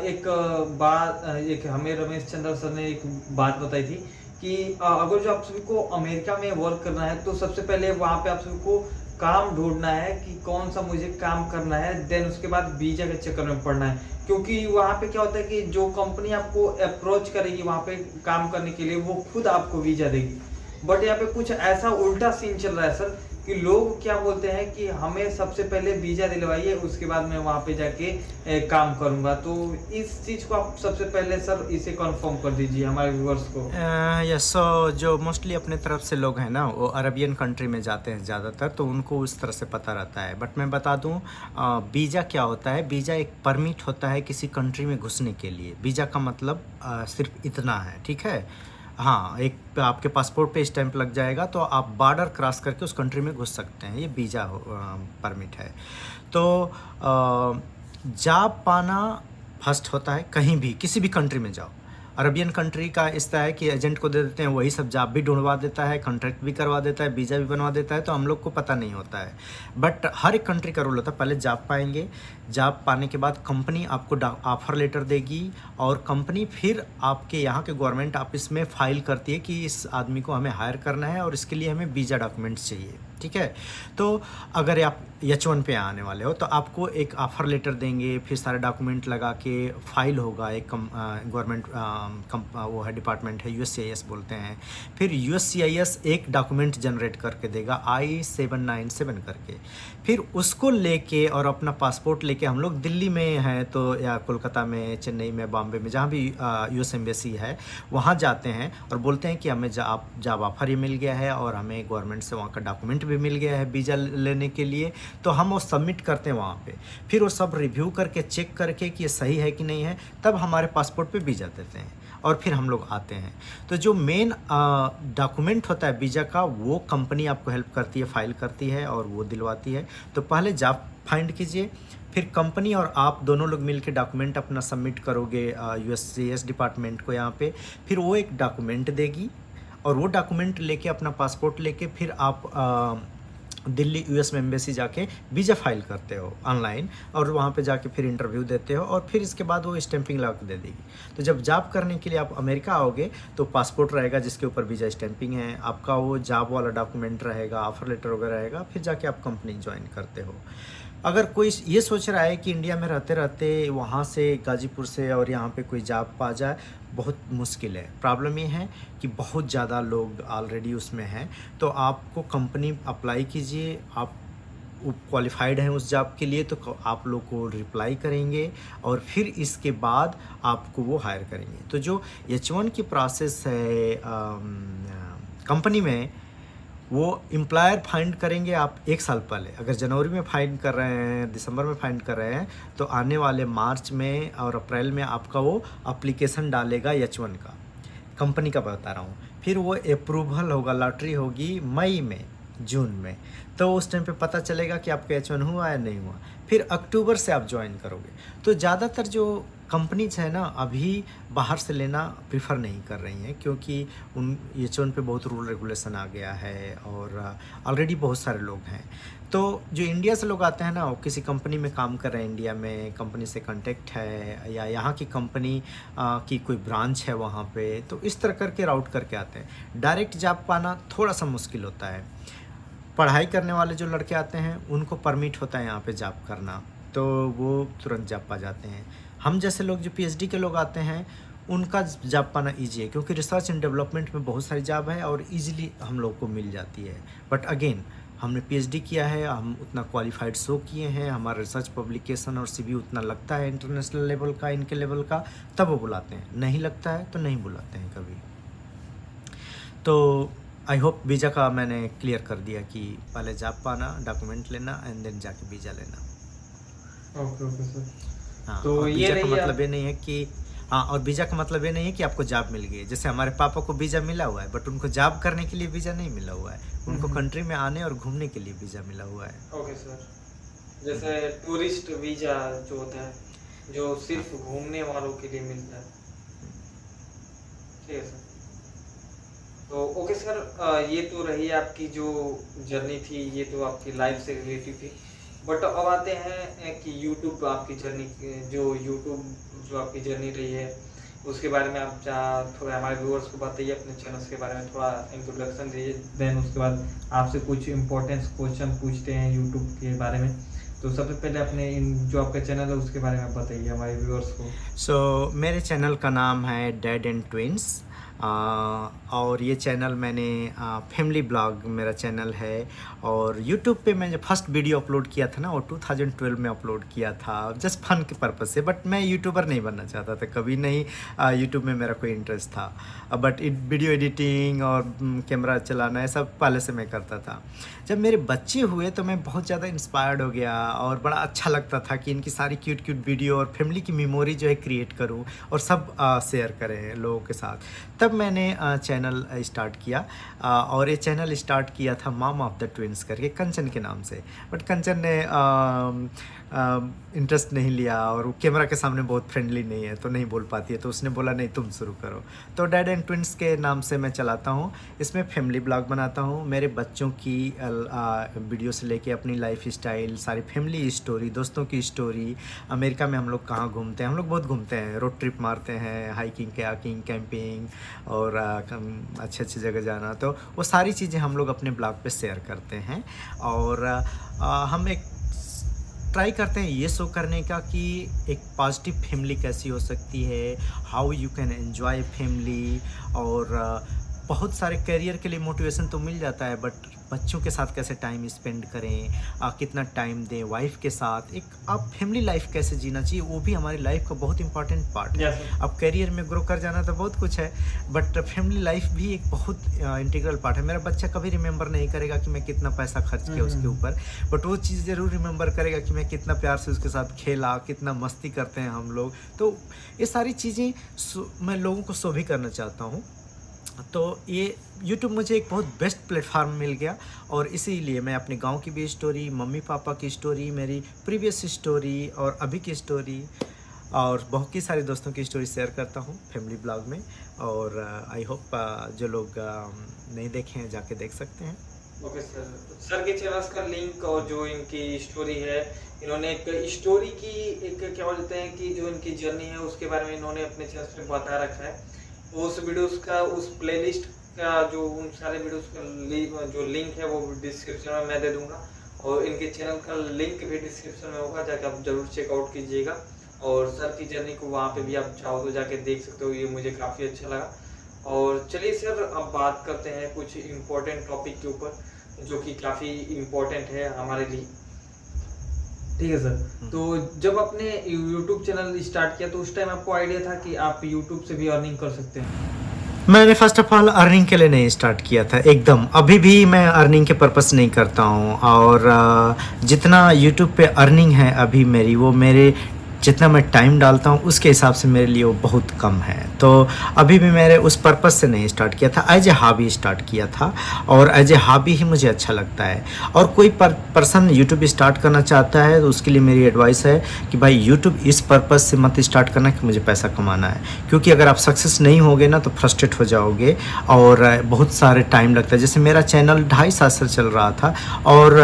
एक हमें रमेश चंद्र सर ने एक बात बताई थी कि अगर जो आप सभी को अमेरिका में वर्क करना है तो सबसे पहले वहाँ पे आप सभी को काम ढूंढना है कि कौन सा मुझे काम करना है, देन उसके बाद वीजा के चक्कर में पड़ना है। क्योंकि वहाँ पे क्या होता है कि जो कंपनी आपको अप्रोच करेगी वहाँ पे काम करने के लिए, वो खुद आपको वीजा देगी। बट यहाँ पे कुछ ऐसा उल्टा सीन चल रहा है सर कि लोग क्या बोलते हैं कि हमें सबसे पहले वीजा दिलवाइए, उसके बाद मैं वहाँ पे जाके काम करूँगा। तो इस चीज़ को आप सबसे पहले सर इसे कंफर्म कर दीजिए हमारे व्यूअर्स को। यस, सो जो मोस्टली अपने तरफ से लोग हैं ना, वो अरबियन कंट्री में जाते हैं ज़्यादातर, तो उनको उस तरह से पता रहता है। बट मैं बता दूँ, वीज़ा क्या होता है। वीज़ा एक परमिट होता है किसी कंट्री में घुसने के लिए। वीज़ा का मतलब सिर्फ इतना है, ठीक है। हाँ, एक आपके पासपोर्ट पे स्टैंप लग जाएगा तो आप बॉर्डर क्रॉस करके उस कंट्री में घुस सकते हैं, ये वीज़ा परमिट है। तो जॉब पाना फर्स्ट होता है, कहीं भी किसी भी कंट्री में जाओ, अरबियन कंट्री का इस तरह है कि एजेंट को दे देते हैं, वही सब जॉब भी ढूंढवा देता है, कॉन्ट्रैक्ट भी करवा देता है, वीज़ा भी बनवा देता है, तो हम लोग को पता नहीं होता है। बट हर एक कंट्री का रूल होता है, पहले जॉब पाएंगे, जॉब पाने के बाद कंपनी आपको ऑफर लेटर देगी और कंपनी फिर आपके यहाँ के गवर्नमेंट ऑफिस में फाइल करती है कि इस आदमी को हमें हायर करना है और इसके लिए हमें वीज़ा डॉक्यूमेंट्स चाहिए, ठीक है। तो अगर आप H1 पे आने वाले हो तो आपको एक ऑफ़र लेटर देंगे, फिर सारे डॉक्यूमेंट लगा के फाइल होगा, एक गवर्नमेंट वो है डिपार्टमेंट है, USCIS बोलते हैं। फिर USCIS एक डॉक्यूमेंट जनरेट करके देगा I-797 करके, फिर उसको लेके और अपना पासपोर्ट लेके हम लोग दिल्ली में हैं तो या कोलकाता में, चेन्नई में, बॉम्बे में, जहाँ भी US एम्बेसी है वहाँ जाते हैं और बोलते हैं कि हमें जॉब ऑफर ही मिल गया है और हमें गवर्नमेंट से वहाँ का डॉक्यूमेंट भी मिल गया है वीज़ा लेने के लिए। तो हम वो सबमिट करते हैं वहाँ पे, फिर वो सब रिव्यू करके चेक करके कि ये सही है कि नहीं है, तब हमारे पासपोर्ट पे वीज़ा देते हैं और फिर हम लोग आते हैं। तो जो मेन डॉक्यूमेंट होता है वीज़ा का, वो कंपनी आपको हेल्प करती है, फाइल करती है और वो दिलवाती है। तो पहले जॉब फाइंड कीजिए, फिर कंपनी और आप दोनों लोग मिलके डॉक्यूमेंट अपना सबमिट करोगे USCIS डिपार्टमेंट को यहाँ पे, फिर वो एक डॉक्यूमेंट देगी और वो डॉक्यूमेंट लेके अपना पासपोर्ट लेके फिर आप दिल्ली US में एम्बेसी जाके वीज़ा फाइल करते हो ऑनलाइन और वहाँ पे जाके फिर इंटरव्यू देते हो और फिर इसके बाद वो स्टैंपिंग लगा के दे देगी। तो जब जॉब करने के लिए आप अमेरिका आओगे तो पासपोर्ट रहेगा जिसके ऊपर वीज़ा स्टैंपिंग है, आपका वो जॉब वाला डॉक्यूमेंट रहेगा, ऑफर लेटर वगैरह रहेगा, फिर जाके आप कंपनी ज्वाइन करते हो। अगर कोई ये सोच रहा है कि इंडिया में रहते रहते वहाँ से गाज़ीपुर से और यहाँ पे कोई जॉब पा जाए, बहुत मुश्किल है। प्रॉब्लम ये है कि बहुत ज़्यादा लोग ऑलरेडी उसमें हैं। तो आपको कंपनी अप्लाई कीजिए, आप क्वालिफाइड हैं उस जॉब के लिए तो आप लोग को रिप्लाई करेंगे और फिर इसके बाद आपको वो हायर करेंगे। तो जो H1 की प्रोसेस है कंपनी में, वो एम्प्लॉयर फाइंड करेंगे आप 1 साल पहले। अगर जनवरी में फाइंड कर रहे हैं, दिसंबर में फाइंड कर रहे हैं, तो आने वाले मार्च में और अप्रैल में आपका वो एप्लीकेशन डालेगा H1 का, कंपनी का बता रहा हूँ। फिर वो अप्रूवल होगा, लॉटरी होगी मई में, जून में, तो उस टाइम पे पता चलेगा कि आपका H1 हुआ या नहीं हुआ। फिर अक्टूबर से आप ज्वाइन करोगे। तो ज़्यादातर जो कंपनीज है ना, अभी बाहर से लेना प्रीफर नहीं कर रही हैं क्योंकि उन H1 पे बहुत रूल रेगुलेशन आ गया है और ऑलरेडी बहुत सारे लोग हैं। तो जो इंडिया से लोग आते हैं ना, वो किसी कंपनी में काम कर रहे हैं, इंडिया में कंपनी से कांटेक्ट है या यहाँ की कंपनी की कोई ब्रांच है वहाँ पे, तो इस तरह करके राउट करके आते हैं। डायरेक्ट जॉब पाना थोड़ा सा मुश्किल होता है। पढ़ाई करने वाले जो लड़के आते हैं उनको परमिट होता है यहाँ पे जॉब करना, तो वो तुरंत जॉब पा जाते हैं। हम जैसे लोग जो PhD के लोग आते हैं उनका जॉब पाना ईजी है क्योंकि रिसर्च एंड डेवलपमेंट में बहुत सारी जॉब है और ईजिली हम लोग को मिल जाती है। बट अगेन हमने PhD किया है, हम उतना क्वालिफाइड शो किए हैं, हमारा रिसर्च पब्लिकेशन और CV उतना लगता है इंटरनेशनल लेवल का, इनके लेवल का, तब वो बुलाते हैं। नहीं लगता है तो नहीं बुलाते हैं कभी। तो आई होप वीज़ा का मैंने क्लियर कर दिया कि पहले जॉब पाना, डॉक्यूमेंट लेना एंड देन जाके वीज़ा लेना। Okay sir. हाँ, तो और ये वीज़ा का रही मतलब ये नहीं है कि और वीज़ा का मतलब ये नहीं है कि आपको जॉब मिल गई। जैसे हमारे पापा को वीज़ा मिला हुआ है बट उनको जॉब करने के लिए वीज़ा नहीं मिला हुआ है, उनको कंट्री में आने और घूमने के लिए वीज़ा मिला हुआ है। Okay sir. जैसे टूरिस्ट वीज़ा जो होता है, जो सिर्फ घूमने वालों के लिए मिलता है। ठीक है सर। तो ओके सर, ये तो रही आपकी जो जर्नी थी, ये तो आपकी लाइफ से रिलेटेड थी। बट अब आते हैं कि यूट्यूब आपकी जर्नी, जो आपकी जर्नी रही है उसके बारे में आप थोड़ा हमारे व्यूअर्स को बताइए, अपने चैनल्स के बारे में थोड़ा इंट्रोडक्शन दीजिए। देन उसके बाद आपसे कुछ इम्पोर्टेंट क्वेश्चन पूछते हैं यूट्यूब के बारे में। तो सबसे पहले अपने जो आपका चैनल है उसके बारे में बताइए हमारे व्यूअर्स को। सो मेरे चैनल का नाम है डैड एंड ट्विंस और ये चैनल मैंने फैमिली ब्लॉग मेरा चैनल है। और यूट्यूब पे मैं जो फर्स्ट वीडियो अपलोड किया था ना, वो 2012 में अपलोड किया था जस्ट फन के पर्पज़ से। बट मैं यूट्यूबर नहीं बनना चाहता था, कभी नहीं यूट्यूब में मेरा कोई इंटरेस्ट था। बट वीडियो एडिटिंग और कैमरा चलाना ये सब पहले से मैं करता था। जब मेरे बच्चे हुए तो मैं बहुत ज़्यादा इंस्पायर्ड हो गया और बड़ा अच्छा लगता था कि इनकी सारी क्यूट क्यूट वीडियो और फैमिली की मेमोरी जो है क्रिएट करूं और सब शेयर करें लोगों के साथ। तब मैंने चैनल स्टार्ट किया और ये चैनल स्टार्ट किया था मॉम ऑफ द ट्विंस करके, कंचन के नाम से। बट कंचन ने इंटरेस्ट नहीं लिया और वो कैमरा के सामने बहुत फ्रेंडली नहीं है तो नहीं बोल पाती है, तो उसने बोला नहीं तुम शुरू करो। तो डैड एंड ट्विंस के नाम से मैं चलाता हूँ। इसमें फैमिली ब्लॉग बनाता हूँ, मेरे बच्चों की वीडियो से लेके अपनी लाइफ स्टाइल, सारी फैमिली स्टोरी, दोस्तों की स्टोरी, अमेरिका में हम लोग कहाँ घूमते हैं। हम लोग बहुत घूमते हैं, रोड ट्रिप मारते हैं, हाइकिंग, कयाकिंग, कैंपिंग और अच्छे अच्छे जगह जाना। तो वो सारी चीज़ें हम लोग अपने ब्लॉग पे शेयर करते हैं। और हम एक ट्राई करते हैं ये शो करने का कि एक पॉजिटिव फैमिली कैसी हो सकती है, how you can enjoy family. और बहुत सारे करियर के लिए मोटिवेशन तो मिल जाता है, बट बच्चों के साथ कैसे टाइम स्पेंड करें, कितना टाइम दें वाइफ के साथ, एक आप फैमिली लाइफ कैसे जीना चाहिए, वो भी हमारी लाइफ का बहुत इंपॉर्टेंट पार्ट है। अब करियर में ग्रो कर जाना तो बहुत कुछ है, बट फैमिली लाइफ भी एक बहुत इंटीग्रल पार्ट है। मेरा बच्चा कभी रिमेंबर नहीं करेगा कि मैं कितना पैसा खर्च किया उसके ऊपर, बट वो चीज़ ज़रूर रिमेंबर करेगा कि मैं कितना प्यार से उसके साथ खेला, कितना मस्ती करते हैं हम लोग। तो ये सारी चीज़ें मैं लोगों को शो भी करना चाहता हूँ। तो ये YouTube मुझे एक बहुत बेस्ट प्लेटफार्म मिल गया और इसीलिए मैं अपने गांव की भी स्टोरी, मम्मी पापा की स्टोरी, मेरी प्रीवियस स्टोरी और अभी की स्टोरी और बहुत ही सारे दोस्तों की स्टोरी शेयर करता हूं फैमिली ब्लॉग में। और आई होप जो लोग नहीं देखे हैं जाके देख सकते हैं। ओके सर के चैनल्स का लिंक और जो इनकी स्टोरी है, इन्होंने एक स्टोरी की एक क्या बोलते हैं कि जो इनकी जर्नी है उसके बारे में इन्होंने अपने चैनल पे बता रखा है। उस वीडियोस का, उस प्लेलिस्ट का जो उन सारे वीडियोस का जो लिंक है वो डिस्क्रिप्शन में मैं दे दूंगा और इनके चैनल का लिंक भी डिस्क्रिप्शन में होगा, जाके आप जरूर चेकआउट कीजिएगा। और सर की जर्नी को वहाँ पे भी आप चाहो तो जाके देख सकते हो, ये मुझे काफ़ी अच्छा लगा। और चलिए सर अब बात करते हैं कुछ इम्पोर्टेंट टॉपिक के ऊपर जो कि काफ़ी इम्पोर्टेंट है हमारे लिए। ठीक है सर, तो जब आपने YouTube चैनल स्टार्ट किया तो उस टाइम आपको आइडिया था कि आप YouTube से भी अर्निंग कर सकते हैं? मैंने फर्स्ट ऑफ ऑल अर्निंग के लिए नहीं स्टार्ट किया था एकदम। अभी भी मैं अर्निंग के पर्पस नहीं करता हूँ और जितना YouTube पे अर्निंग है अभी मेरी, वो मेरे जितना मैं टाइम डालता हूँ उसके हिसाब से मेरे लिए वो बहुत कम है। तो अभी भी मैंने उस पर्पस से नहीं स्टार्ट किया था, एज ए हॉबी स्टार्ट किया था और एज ए हॉबी ही मुझे अच्छा लगता है। और कोई पर्सन यूट्यूब स्टार्ट करना चाहता है तो उसके लिए मेरी एडवाइस है कि भाई यूट्यूब इस पर्पस से मत स्टार्ट करना कि मुझे पैसा कमाना है, क्योंकि अगर आप सक्सेस नहीं होगे ना तो फ्रस्ट्रेट हो जाओगे और बहुत सारे टाइम लगता है। जैसे मेरा चैनल 2.5 साल से चल रहा था और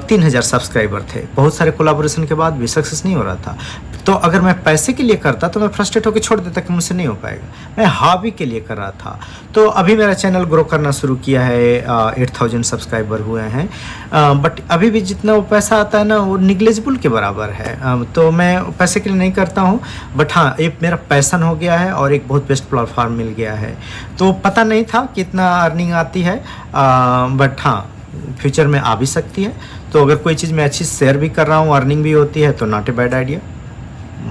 3000 सब्सक्राइबर थे, बहुत सारे कोलाबोरेशन के बाद भी सक्सेस नहीं हो रहा था। तो अगर मैं पैसे के लिए करता तो मैं फ्रस्ट्रेट होकर छोड़ देता कि मुझसे नहीं हो पाएगा, मैं हॉबी के लिए कर रहा था। तो अभी मेरा चैनल ग्रो करना शुरू किया है, 8000 सब्सक्राइबर हुए हैं, बट अभी भी जितना वो पैसा आता है ना वो निग्लेजिबल के बराबर है। तो मैं पैसे के लिए नहीं करता हूँ, बट हाँ एक मेरा पैसन हो गया है और एक बहुत बेस्ट प्लेटफॉर्म मिल गया है। तो पता नहीं था कितना अर्निंग आती है, बट हाँ फ्यूचर में आ भी सकती है। तो अगर कोई चीज़ मैं अच्छी शेयर भी कर रहा हूँ, अर्निंग भी होती है, तो नॉट ए बैड आइडिया,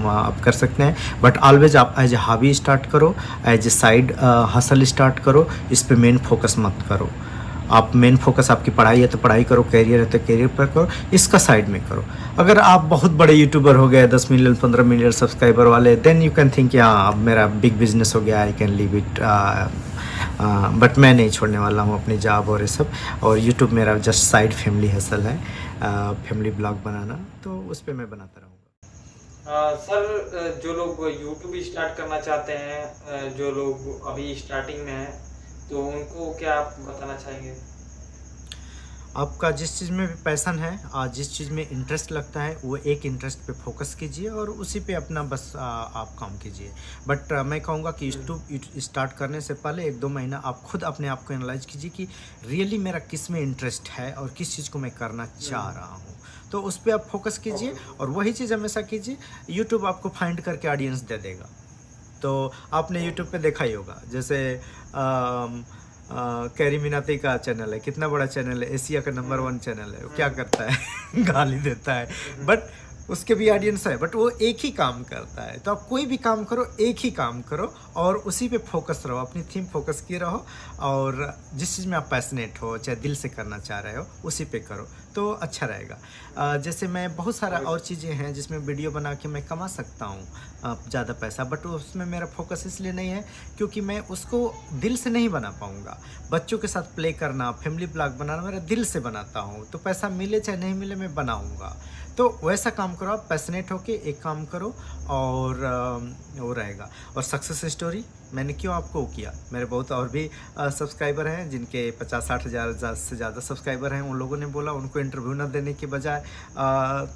आप कर सकते हैं। बट ऑलवेज आप एज ए हॉबी स्टार्ट करो, as a side hustle start करो, इस पे मेन फोकस मत करो। आप मेन फोकस आपकी पढ़ाई है तो पढ़ाई करो, कैरियर है तो कैरियर पर करो, इसका साइड में करो। अगर आप बहुत बड़े यूट्यूबर हो गए 10 मिलियन 15 मिलियन सब्सक्राइबर वाले, देन यू कैन थिंक हाँ अब मेरा बिग बिजनेस हो गया, I can leave it. But मैं नहीं छोड़ने वाला हूँ अपनी जॉब और ये सब, और यूट्यूब मेरा जस्ट साइड फैमिली हसल है, फैमिली ब्लॉग बनाना, तो उस पर मैं बनाता रहूँगा। सर जो लोग यूट्यूब स्टार्ट करना चाहते हैं, जो लोग अभी स्टार्टिंग में हैं, तो उनको क्या आप बताना चाहेंगे? आपका जिस चीज़ में भी पैसन है, जिस चीज़ में इंटरेस्ट लगता है, वो एक इंटरेस्ट पे फोकस कीजिए और उसी पे अपना बस आप काम कीजिए। बट मैं कहूँगा कि यूट्यूब स्टार्ट करने से पहले 1-2 महीना आप खुद अपने आप को एनालाइज कीजिए कि रियली मेरा किस में इंटरेस्ट है और किस चीज़ को मैं करना चाह रहा हूँ, तो उस पर आप फोकस कीजिए और वही चीज़ हमेशा कीजिए। यूट्यूब आपको फाइंड करके ऑडियंस दे देगा। तो आपने यूट्यूब पे देखा ही होगा, जैसे कैरी मिनाती का चैनल है, कितना बड़ा चैनल है, एशिया का नंबर 1 चैनल है, वो क्या करता है गाली देता है, बट उसके भी ऑडियंस है, बट वो एक ही काम करता है। तो आप कोई भी काम करो, एक ही काम करो और उसी पे फोकस रहो, अपनी थीम फोकस किए रहो, और जिस चीज़ में आप पैशनेट हो, चाहे दिल से करना चाह रहे हो, उसी पे करो तो अच्छा रहेगा। जैसे मैं बहुत सारा और चीज़ें हैं जिसमें वीडियो बना के मैं कमा सकता हूँ ज़्यादा पैसा, बट उसमें मेरा फोकस इसलिए नहीं है क्योंकि मैं उसको दिल से नहीं बना पाऊँगा। बच्चों के साथ प्ले करना, फैमिली ब्लॉग बनाना मेरा दिल से बनाता हूँ, तो पैसा मिले चाहे नहीं मिले मैं बनाऊँगा। तो वैसा काम करो, आप पैशनेट होके एक काम करो और वो रहेगा। और सक्सेस स्टोरी मैंने क्यों आपको किया, मेरे बहुत और भी सब्सक्राइबर हैं जिनके 50-60 हज़ार से ज़्यादा सब्सक्राइबर हैं। उन लोगों ने बोला उनको इंटरव्यू ना देने के बजाय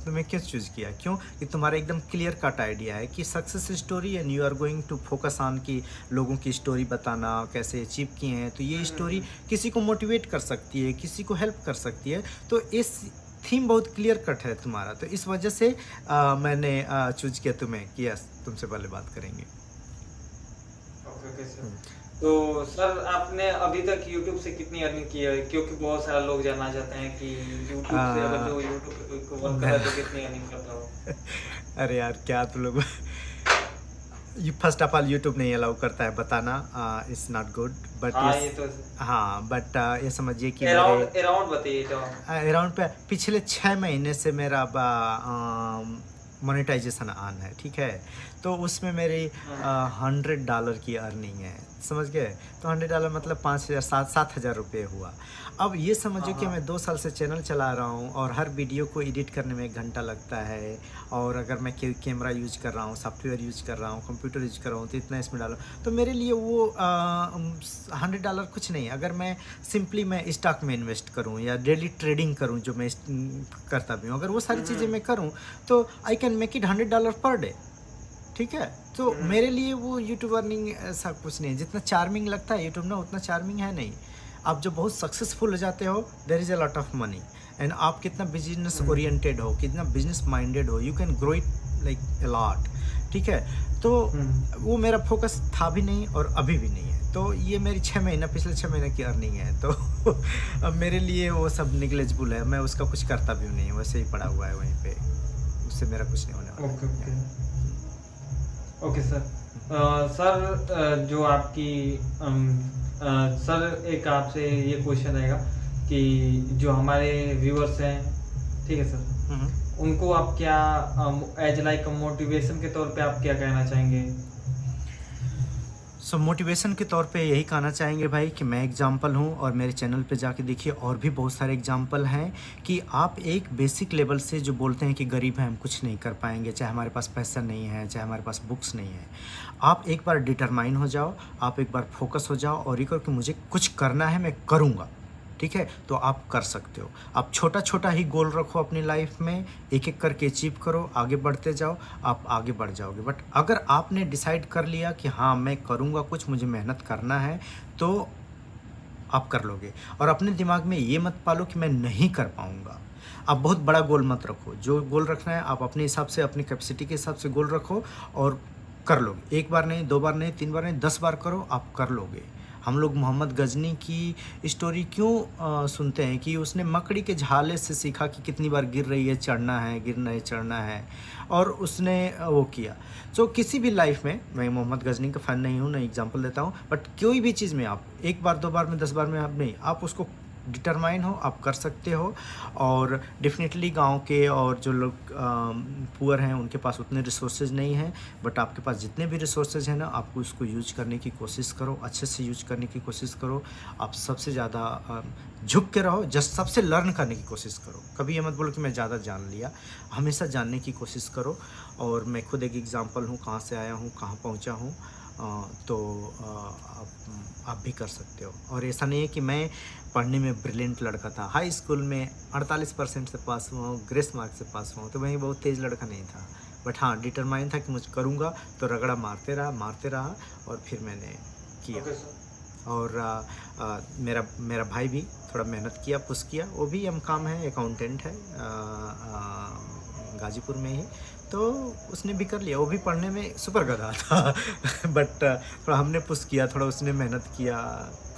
तुम्हें क्यों चूज़ किया, क्यों कि तुम्हारा एकदम क्लियर कट आइडिया है कि success story and you are going to focus on कि लोगों की स्टोरी बताना कैसे अचीव किए हैं। तो ये स्टोरी किसी को मोटिवेट कर सकती है, किसी को हेल्प कर सकती है। तो इस थीम बहुत क्लियर कट है तुम्हारा, तो इस वजह से मैंने चूज किया तुम्हें कि यस तुमसे पहले बात करेंगे। Okay sir. तो सर आपने अभी तक YouTube से कितनी अर्निंग की है, क्योंकि बहुत सारे लोग जानना चाहते हैं कि YouTube से अगर जो YouTube पे कोई वर्क कर रहा है तो कितनी अर्निंग करता हो। अरे यार क्या तुम लोग फर्स्ट ऑफ ऑल यूट्यूब नहीं अलाउ करता है बताना, इट्स नॉट गुड, बट ये तो हाँ बट ये समझिए कि अराउंड बताइए तो अराउंड पे पिछले 6 महीने से मेरा मोनेटाइजेशन ऑन है, ठीक है। तो उसमें मेरी $100 की अर्निंग है, समझ गए। तो $100 मतलब 5,000-7,000 रुपये हुआ। अब ये समझो कि मैं 2 साल से चैनल चला रहा हूँ और हर वीडियो को एडिट करने में 1 घंटा लगता है, और अगर मैं कैमरा यूज कर रहा हूँ, सॉफ्टवेयर यूज कर रहा हूँ, कंप्यूटर यूज कर रहा हूँ, तो इतना इसमें डालो। तो मेरे लिए वो $100 कुछ नहीं। अगर मैं सिंपली मैं स्टॉक में इन्वेस्ट करूँ या डेली ट्रेडिंग करूँ, जो मैं करता भी हूँ, अगर वो सारी चीज़ें मैं करूँ तो I can make it $100 per day, ठीक है। तो मेरे लिए वो यूट्यूब अर्निंग ऐसा कुछ नहीं है। जितना चार्मिंग लगता है यूट्यूब ना, उतना चार्मिंग है नहीं। आप जब बहुत सक्सेसफुल हो जाते हो, there is a lot of money, and आप कितना बिजनेस ओरिएंटेड हो, कितना बिजनेस माइंडेड हो, you can grow it like a lot, ठीक है। तो वो मेरा फोकस था भी नहीं और अभी भी नहीं है। तो ये मेरी पिछले 6 महीने की अर्निंग है। तो अब मेरे लिए वो सब निगलेजिबल है, मैं उसका कुछ करता भी नहीं, वैसे ही पड़ा हुआ है वहीं पे, उससे मेरा कुछ नहीं होने वाला। Okay sir. सर जो आपकी सर एक आपसे ये क्वेश्चन रहेगा कि जो हमारे व्यूअर्स हैं, ठीक है सर, उनको आप क्या एज लाइक मोटिवेशन के तौर पे आप क्या कहना चाहेंगे? सो मोटिवेशन के तौर पे यही कहना चाहेंगे भाई कि मैं एग्जांपल हूँ, और मेरे चैनल पे जाके देखिए और भी बहुत सारे एग्जांपल हैं कि आप एक बेसिक लेवल से जो बोलते हैं कि गरीब हैं, हम कुछ नहीं कर पाएंगे, चाहे हमारे पास पैसा नहीं है, चाहे हमारे पास बुक्स नहीं है, आप एक बार डिटरमाइन हो जाओ, आप एक बार फोकस हो जाओ और ये करो कि मुझे कुछ करना है, मैं करूँगा, ठीक है। तो आप कर सकते हो। आप छोटा छोटा ही गोल रखो अपनी लाइफ में, एक एक करके अचीव करो, आगे बढ़ते जाओ, आप आगे बढ़ जाओगे। बट अगर आपने डिसाइड कर लिया कि हाँ मैं करूँगा कुछ, मुझे मेहनत करना है, तो आप कर लोगे। और अपने दिमाग में ये मत पालो कि मैं नहीं कर पाऊँगा। आप बहुत बड़ा गोल मत रखो, जो गोल रखना है आप अपने हिसाब से, अपनी कैपेसिटी के हिसाब से गोल रखो और कर लोगे। 1 बार नहीं, 2 बार नहीं, 3 बार नहीं, 10 बार करो, आप कर लोगे। हम लोग मोहम्मद गजनी की स्टोरी क्यों सुनते हैं कि उसने मकड़ी के झाले से सीखा कि कितनी बार गिर रही है, चढ़ना है, गिरना है, चढ़ना है, और उसने वो किया। तो किसी भी लाइफ में, मैं मोहम्मद गजनी का फ़ैन नहीं हूँ, नहीं एग्जांपल देता हूँ, बट कोई भी चीज़ में आप 1 बार 2 बार में 10 बार में आप नहीं, आप उसको डिटरमाइन हो, आप कर सकते हो। और डेफिनेटली गांव के और जो लोग पुअर हैं उनके पास उतने रिसोर्सेज नहीं हैं, बट आपके पास जितने भी रिसोर्सेज हैं ना, आपको उसको यूज करने की कोशिश करो, अच्छे से यूज करने की कोशिश करो। आप सबसे ज़्यादा झुक के रहो, जस्ट सबसे लर्न करने की कोशिश करो। कभी ये मत बोलो कि मैं ज़्यादा जान लिया, हमेशा जानने की कोशिश करो। और मैं खुद एक एग्जाम्पल हूँ, कहाँ से आया हूँ, कहाँ पहुँचा हूँ। तो आप भी कर सकते हो। और ऐसा नहीं है कि मैं पढ़ने में ब्रिलियंट लड़का था, हाई स्कूल में 48% से पास हुआ हूँ, ग्रेस मार्क से पास हुआ हूँ, तो मैं बहुत तेज़ लड़का नहीं था। बट हाँ, डिटरमाइन था कि मुझे करूँगा, तो रगड़ा मारते रहा और फिर मैंने किया। और मेरा भाई भी थोड़ा मेहनत किया, पुश किया, वो भी काम है, अकाउंटेंट है गाजीपुर में ही, तो उसने भी कर लिया। वो भी पढ़ने में सुपर गधा था बट थोड़ा हमने पुश किया, थोड़ा उसने मेहनत किया,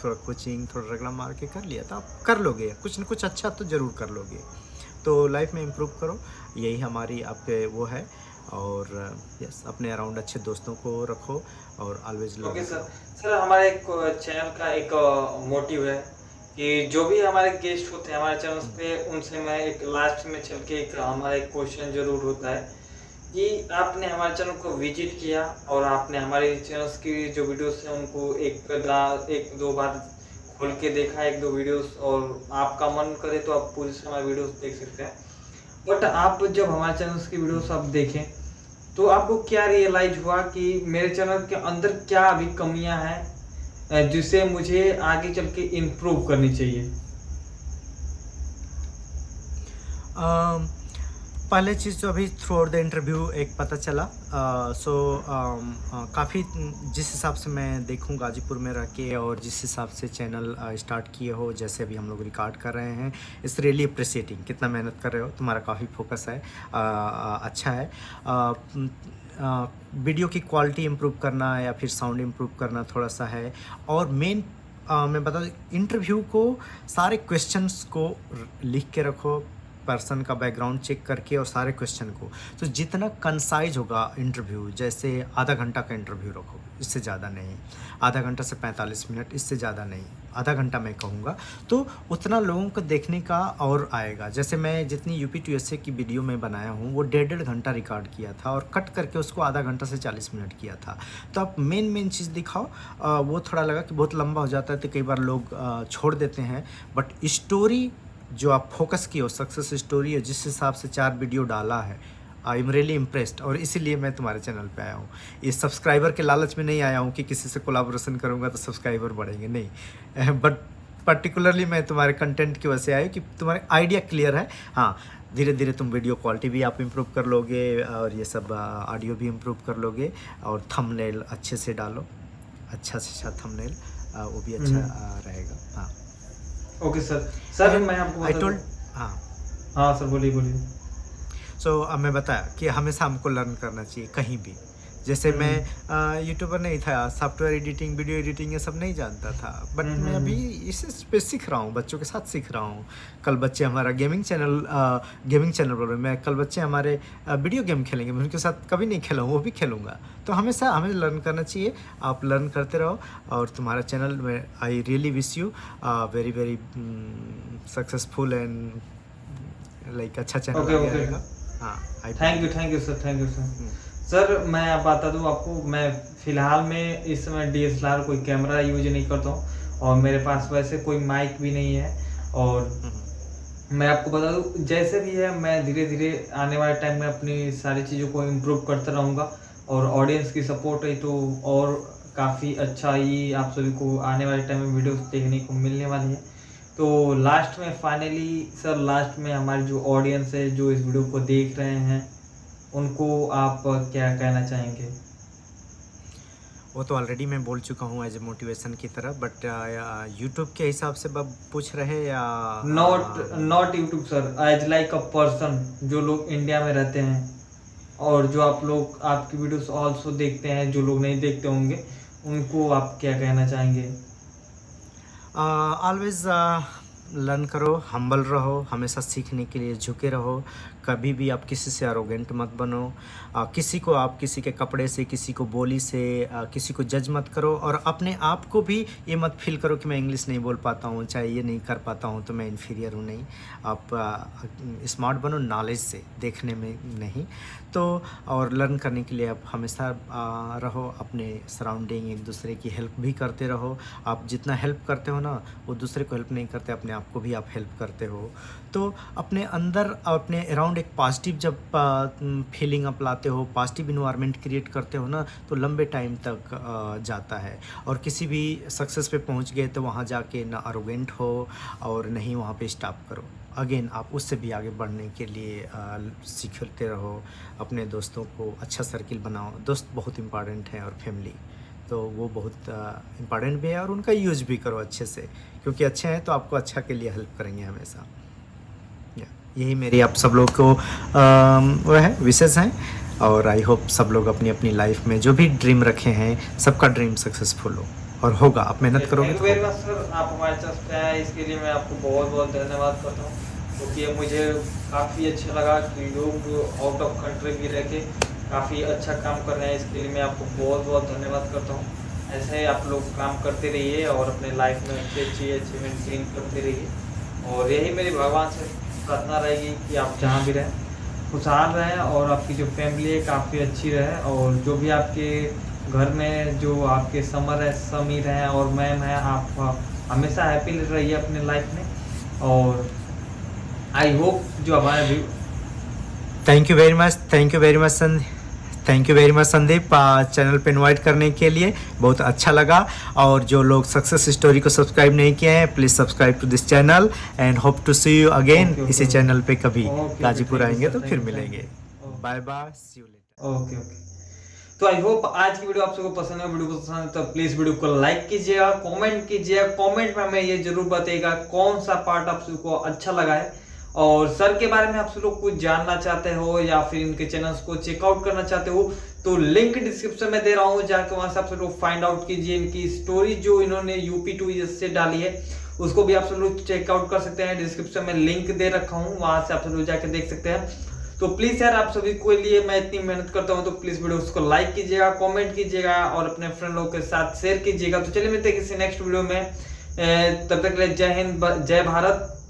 थोड़ा कोचिंग, थोड़ा रगड़ा मार के कर लिया। तो आप कर लोगे, कुछ न कुछ अच्छा तो ज़रूर कर लोगे। तो लाइफ में इम्प्रूव करो, यही हमारी आपके वो है। और यस, अपने अराउंड अच्छे दोस्तों को रखो और ऑलवेज ओके सर हमारे एक चैनल का एक मोटिव है कि जो भी हमारे गेस्ट होते हैं हमारे चैनल पे, उनसे मैं एक लास्ट में चल के एक हमारा एक क्वेश्चन जरूर होता है कि आपने हमारे चैनल को विजिट किया और आपने हमारे चैनल्स की जो वीडियोस हैं उनको एक दो बार खोल के देखा, एक दो वीडियोस, और आपका मन करे तो आप पूरी से हमारे वीडियोस देख सकते हैं। बट आप जब हमारे चैनल्स की वीडियोस आप देखें तो आपको क्या रियलाइज हुआ कि मेरे चैनल के अंदर क्या अभी कमियां हैं जिसे मुझे आगे चल के इम्प्रूव करनी चाहिए? पहले चीज़ तो अभी थ्रू आउट द इंटरव्यू एक पता चला। काफ़ी जिस हिसाब से मैं देखूं गाजीपुर में रह के और जिस हिसाब से चैनल स्टार्ट किए हो, जैसे अभी हम लोग रिकॉर्ड कर रहे हैं, इट्स रियली अप्रिशिएटिंग। कितना मेहनत कर रहे हो, तुम्हारा काफ़ी फोकस है, अच्छा है। वीडियो की क्वालिटी इम्प्रूव करना या फिर साउंड इम्प्रूव करना थोड़ा सा है। और मेन मैं बता दूं, इंटरव्यू को सारे क्वेश्चंस को लिख के रखो, पर्सन का बैकग्राउंड चेक करके, और सारे क्वेश्चन को। तो जितना कंसाइज होगा इंटरव्यू, जैसे आधा घंटा का इंटरव्यू रखो, इससे ज़्यादा नहीं, आधा घंटा से 45 मिनट, इससे ज़्यादा नहीं, आधा घंटा मैं कहूँगा, तो उतना लोगों को देखने का और आएगा। जैसे मैं जितनी यूपी टू की वीडियो में बनाया हूँ वो 1.5 घंटा रिकॉर्ड किया था और कट करके उसको आधा घंटा से 40 मिनट किया था। तो आप मेन चीज़ दिखाओ। वो थोड़ा लगा कि बहुत लंबा हो जाता है तो कई बार लोग छोड़ देते हैं, बट स्टोरी जो आप फोकस की हो, सक्सेस स्टोरी है, जिस हिसाब से 4 वीडियो डाला है, आई एम रियली इम्प्रेस्ड। और इसीलिए मैं तुम्हारे चैनल पे आया हूँ। ये सब्सक्राइबर के लालच में नहीं आया हूँ कि किसी से कोलाब्रेशन करूँगा तो सब्सक्राइबर बढ़ेंगे, नहीं। बट पर्टिकुलरली मैं तुम्हारे कंटेंट की वजह से आया हूँ कि तुम्हारे आइडिया क्लियर है। हाँ, धीरे धीरे तुम वीडियो क्वालिटी भी आप इम्प्रूव कर लोगे और ये सब ऑडियो भी इम्प्रूव कर लोगे, और थंबनेल अच्छे से डालो, अच्छा से अच्छा थंबनेल, वो भी अच्छा रहेगा। हाँ, ओके सर मैं आपको आई टोल्ड, हाँ सर बोलिए। सो अब मैं बताया कि हमेशा हमको लर्न करना चाहिए कहीं भी। जैसे मैं यूट्यूबर नहीं था, सॉफ्टवेयर एडिटिंग, वीडियो एडिटिंग ये सब नहीं जानता था, बट मैं अभी इसे सीख रहा हूँ, बच्चों के साथ सीख रहा हूँ। कल बच्चे हमारा गेमिंग चैनल बोल रहे मैं, कल बच्चे हमारे वीडियो गेम खेलेंगे, मैं उनके साथ कभी नहीं खेला हूँ, वो भी खेलूँगा। तो हमेशा हमें लर्न करना चाहिए, आप लर्न करते रहो। और तुम्हारा चैनल में I really wish you very very successful and like अच्छा चैनल रहेगा। हाँ, थैंक यू सर। सर मैं आप बता दूं आपको, मैं फ़िलहाल में इस समय DSLR कोई कैमरा यूज नहीं करता हूँ और मेरे पास वैसे कोई माइक भी नहीं है। और मैं आपको बता दूं, जैसे भी है मैं धीरे धीरे आने वाले टाइम में अपनी सारी चीज़ों को इम्प्रूव करता रहूँगा। और ऑडियंस की सपोर्ट है तो और काफ़ी अच्छा ही आप सभी को आने वाले टाइम में वीडियोस देखने को मिलने वाली है। तो लास्ट में फाइनली सर, लास्ट में हमारी जो ऑडियंस है जो इस वीडियो को देख रहे हैं, उनको आप क्या कहना चाहेंगे? वो तो ऑलरेडी मैं बोल चुका हूँ एज ए मोटिवेशन की तरह, बट यूट्यूब के हिसाब से पूछ रहे या not YouTube sir, as like a person, जो लोग इंडिया में रहते हैं और जो आप लोग आपकी वीडियोस ऑल्सो देखते हैं, जो लोग नहीं देखते होंगे, उनको आप क्या कहना चाहेंगे? ऑलवेज लर्न करो, हम्बल रहो, हमेशा सीखने के लिए झुके रहो। कभी भी आप किसी से अरोगेंट मत बनो। किसी को आप किसी के कपड़े से, किसी को बोली से, किसी को जज मत करो। और अपने आप को भी ये मत फील करो कि मैं इंग्लिश नहीं बोल पाता हूँ, चाहे ये नहीं कर पाता हूँ तो मैं इन्फीरियर हूँ। नहीं, आप स्मार्ट बनो नॉलेज से, देखने में नहीं। तो और लर्न करने के लिए आप हमेशा रहो, अपने सराउंडिंग एक दूसरे की हेल्प भी करते रहो। आप जितना हेल्प करते हो ना, वो दूसरे को हेल्प नहीं करते, अपने आप को भी आप हेल्प करते हो। तो अपने अंदर, अपने अराउंड एक पॉजिटिव जब फीलिंग आप लाते हो, पॉजिटिव इन्वायरमेंट क्रिएट करते हो ना, तो लंबे टाइम तक जाता है। और किसी भी सक्सेस पे पहुंच गए तो वहाँ जाके ना अरोगेंट हो और नहीं वहाँ पे स्टॉप करो। अगेन आप उससे भी आगे बढ़ने के लिए सीखते रहो। अपने दोस्तों को अच्छा सर्किल बनाओ। दोस्त बहुत इम्पॉर्टेंट है, और फैमिली तो वो बहुत इम्पॉर्टेंट भी है, और उनका यूज भी करो अच्छे से, क्योंकि अच्छे हैं तो आपको अच्छा के लिए हेल्प करेंगे हमेशा। यही मेरी आप सब लोग को वो है विशेष हैं। और आई होप सब लोग अपनी अपनी लाइफ में जो भी ड्रीम रखे हैं, सबका ड्रीम सक्सेसफुल हो, और होगा। आप मेहनत करोगे तो। Thank you very much sir, आप हमारे साथ पे आए, इसके लिए मैं आपको बहुत बहुत धन्यवाद करता हूँ। क्योंकि ये मुझे काफ़ी अच्छा लगा कि लोग आउट ऑफ कंट्री भी रह के काफ़ी अच्छा काम कर रहे हैं। इसके लिए मैं आपको बहुत बहुत धन्यवाद करता हूँ। ऐसे ही आप लोग काम करते रहिए और अपने लाइफ में अच्छी अच्छी अचीवमेंट गेन करते रहिए। और यही मेरी भगवान से प्रार्थना रहेगी कि आप जहाँ भी रहें खुशहाल रहें और आपकी जो फैमिली है काफ़ी अच्छी रहे, और जो भी आपके घर में जो आपके समर है, समीर हैं और मैम हैं, आप हमेशा हैप्पी रहिए अपने लाइफ में। और आई होप जो हमारे भी thank you very much, thank you very much thank you very much Sandeep, channel पे इनवाइट करने के लिए बहुत अच्छा लगा। और जो लोग सक्सेस स्टोरी को सब्सक्राइब नहीं किए हैं, please subscribe to this channel and hope to see you again Okay, इसी okay. चैनल पे कभी Okay, गाजीपुर thank you, आएंगे sir. तो Thank फिर you, मिलेंगे। thank you. Okay. Bye bye, see you later. Okay okay. तो आई होप आज की वीडियो आप सबको पसंद है। वीडियो को पसंद है तो प्लीज वीडियो को लाइक कीजिएगा, कमेंट कीजिएगा। कमेंट में हमें ये जरूर बताइएगा कौन सा पार्ट आप सबको अच्छा लगा है, और सर के बारे में आप सब लोग कुछ जानना चाहते हो या फिर इनके चैनल्स को चेकआउट करना चाहते हो तो लिंक डिस्क्रिप्शन में दे रहा हूँ, जाकर वहां से आप सब लोग फाइंड आउट कीजिए। इनकी स्टोरी जो इन्होंने UP2 से डाली है उसको भी आप सब लोग चेकआउट कर सकते हैं। डिस्क्रिप्शन में लिंक दे रखा हूँ, वहां से आप सब लोग जाकर देख सकते हैं। तो प्लीज यार आप सभी के लिए मैं इतनी मेहनत करता हूँ तो प्लीज वीडियो उसको लाइक कीजिएगा, कमेंट कीजिएगा और अपने फ्रेंड लोग के साथ शेयर कीजिएगा। तो चलिए मिलते हैं किसी नेक्स्ट वीडियो में। तब तक के लिए जय हिंद, जय भारत।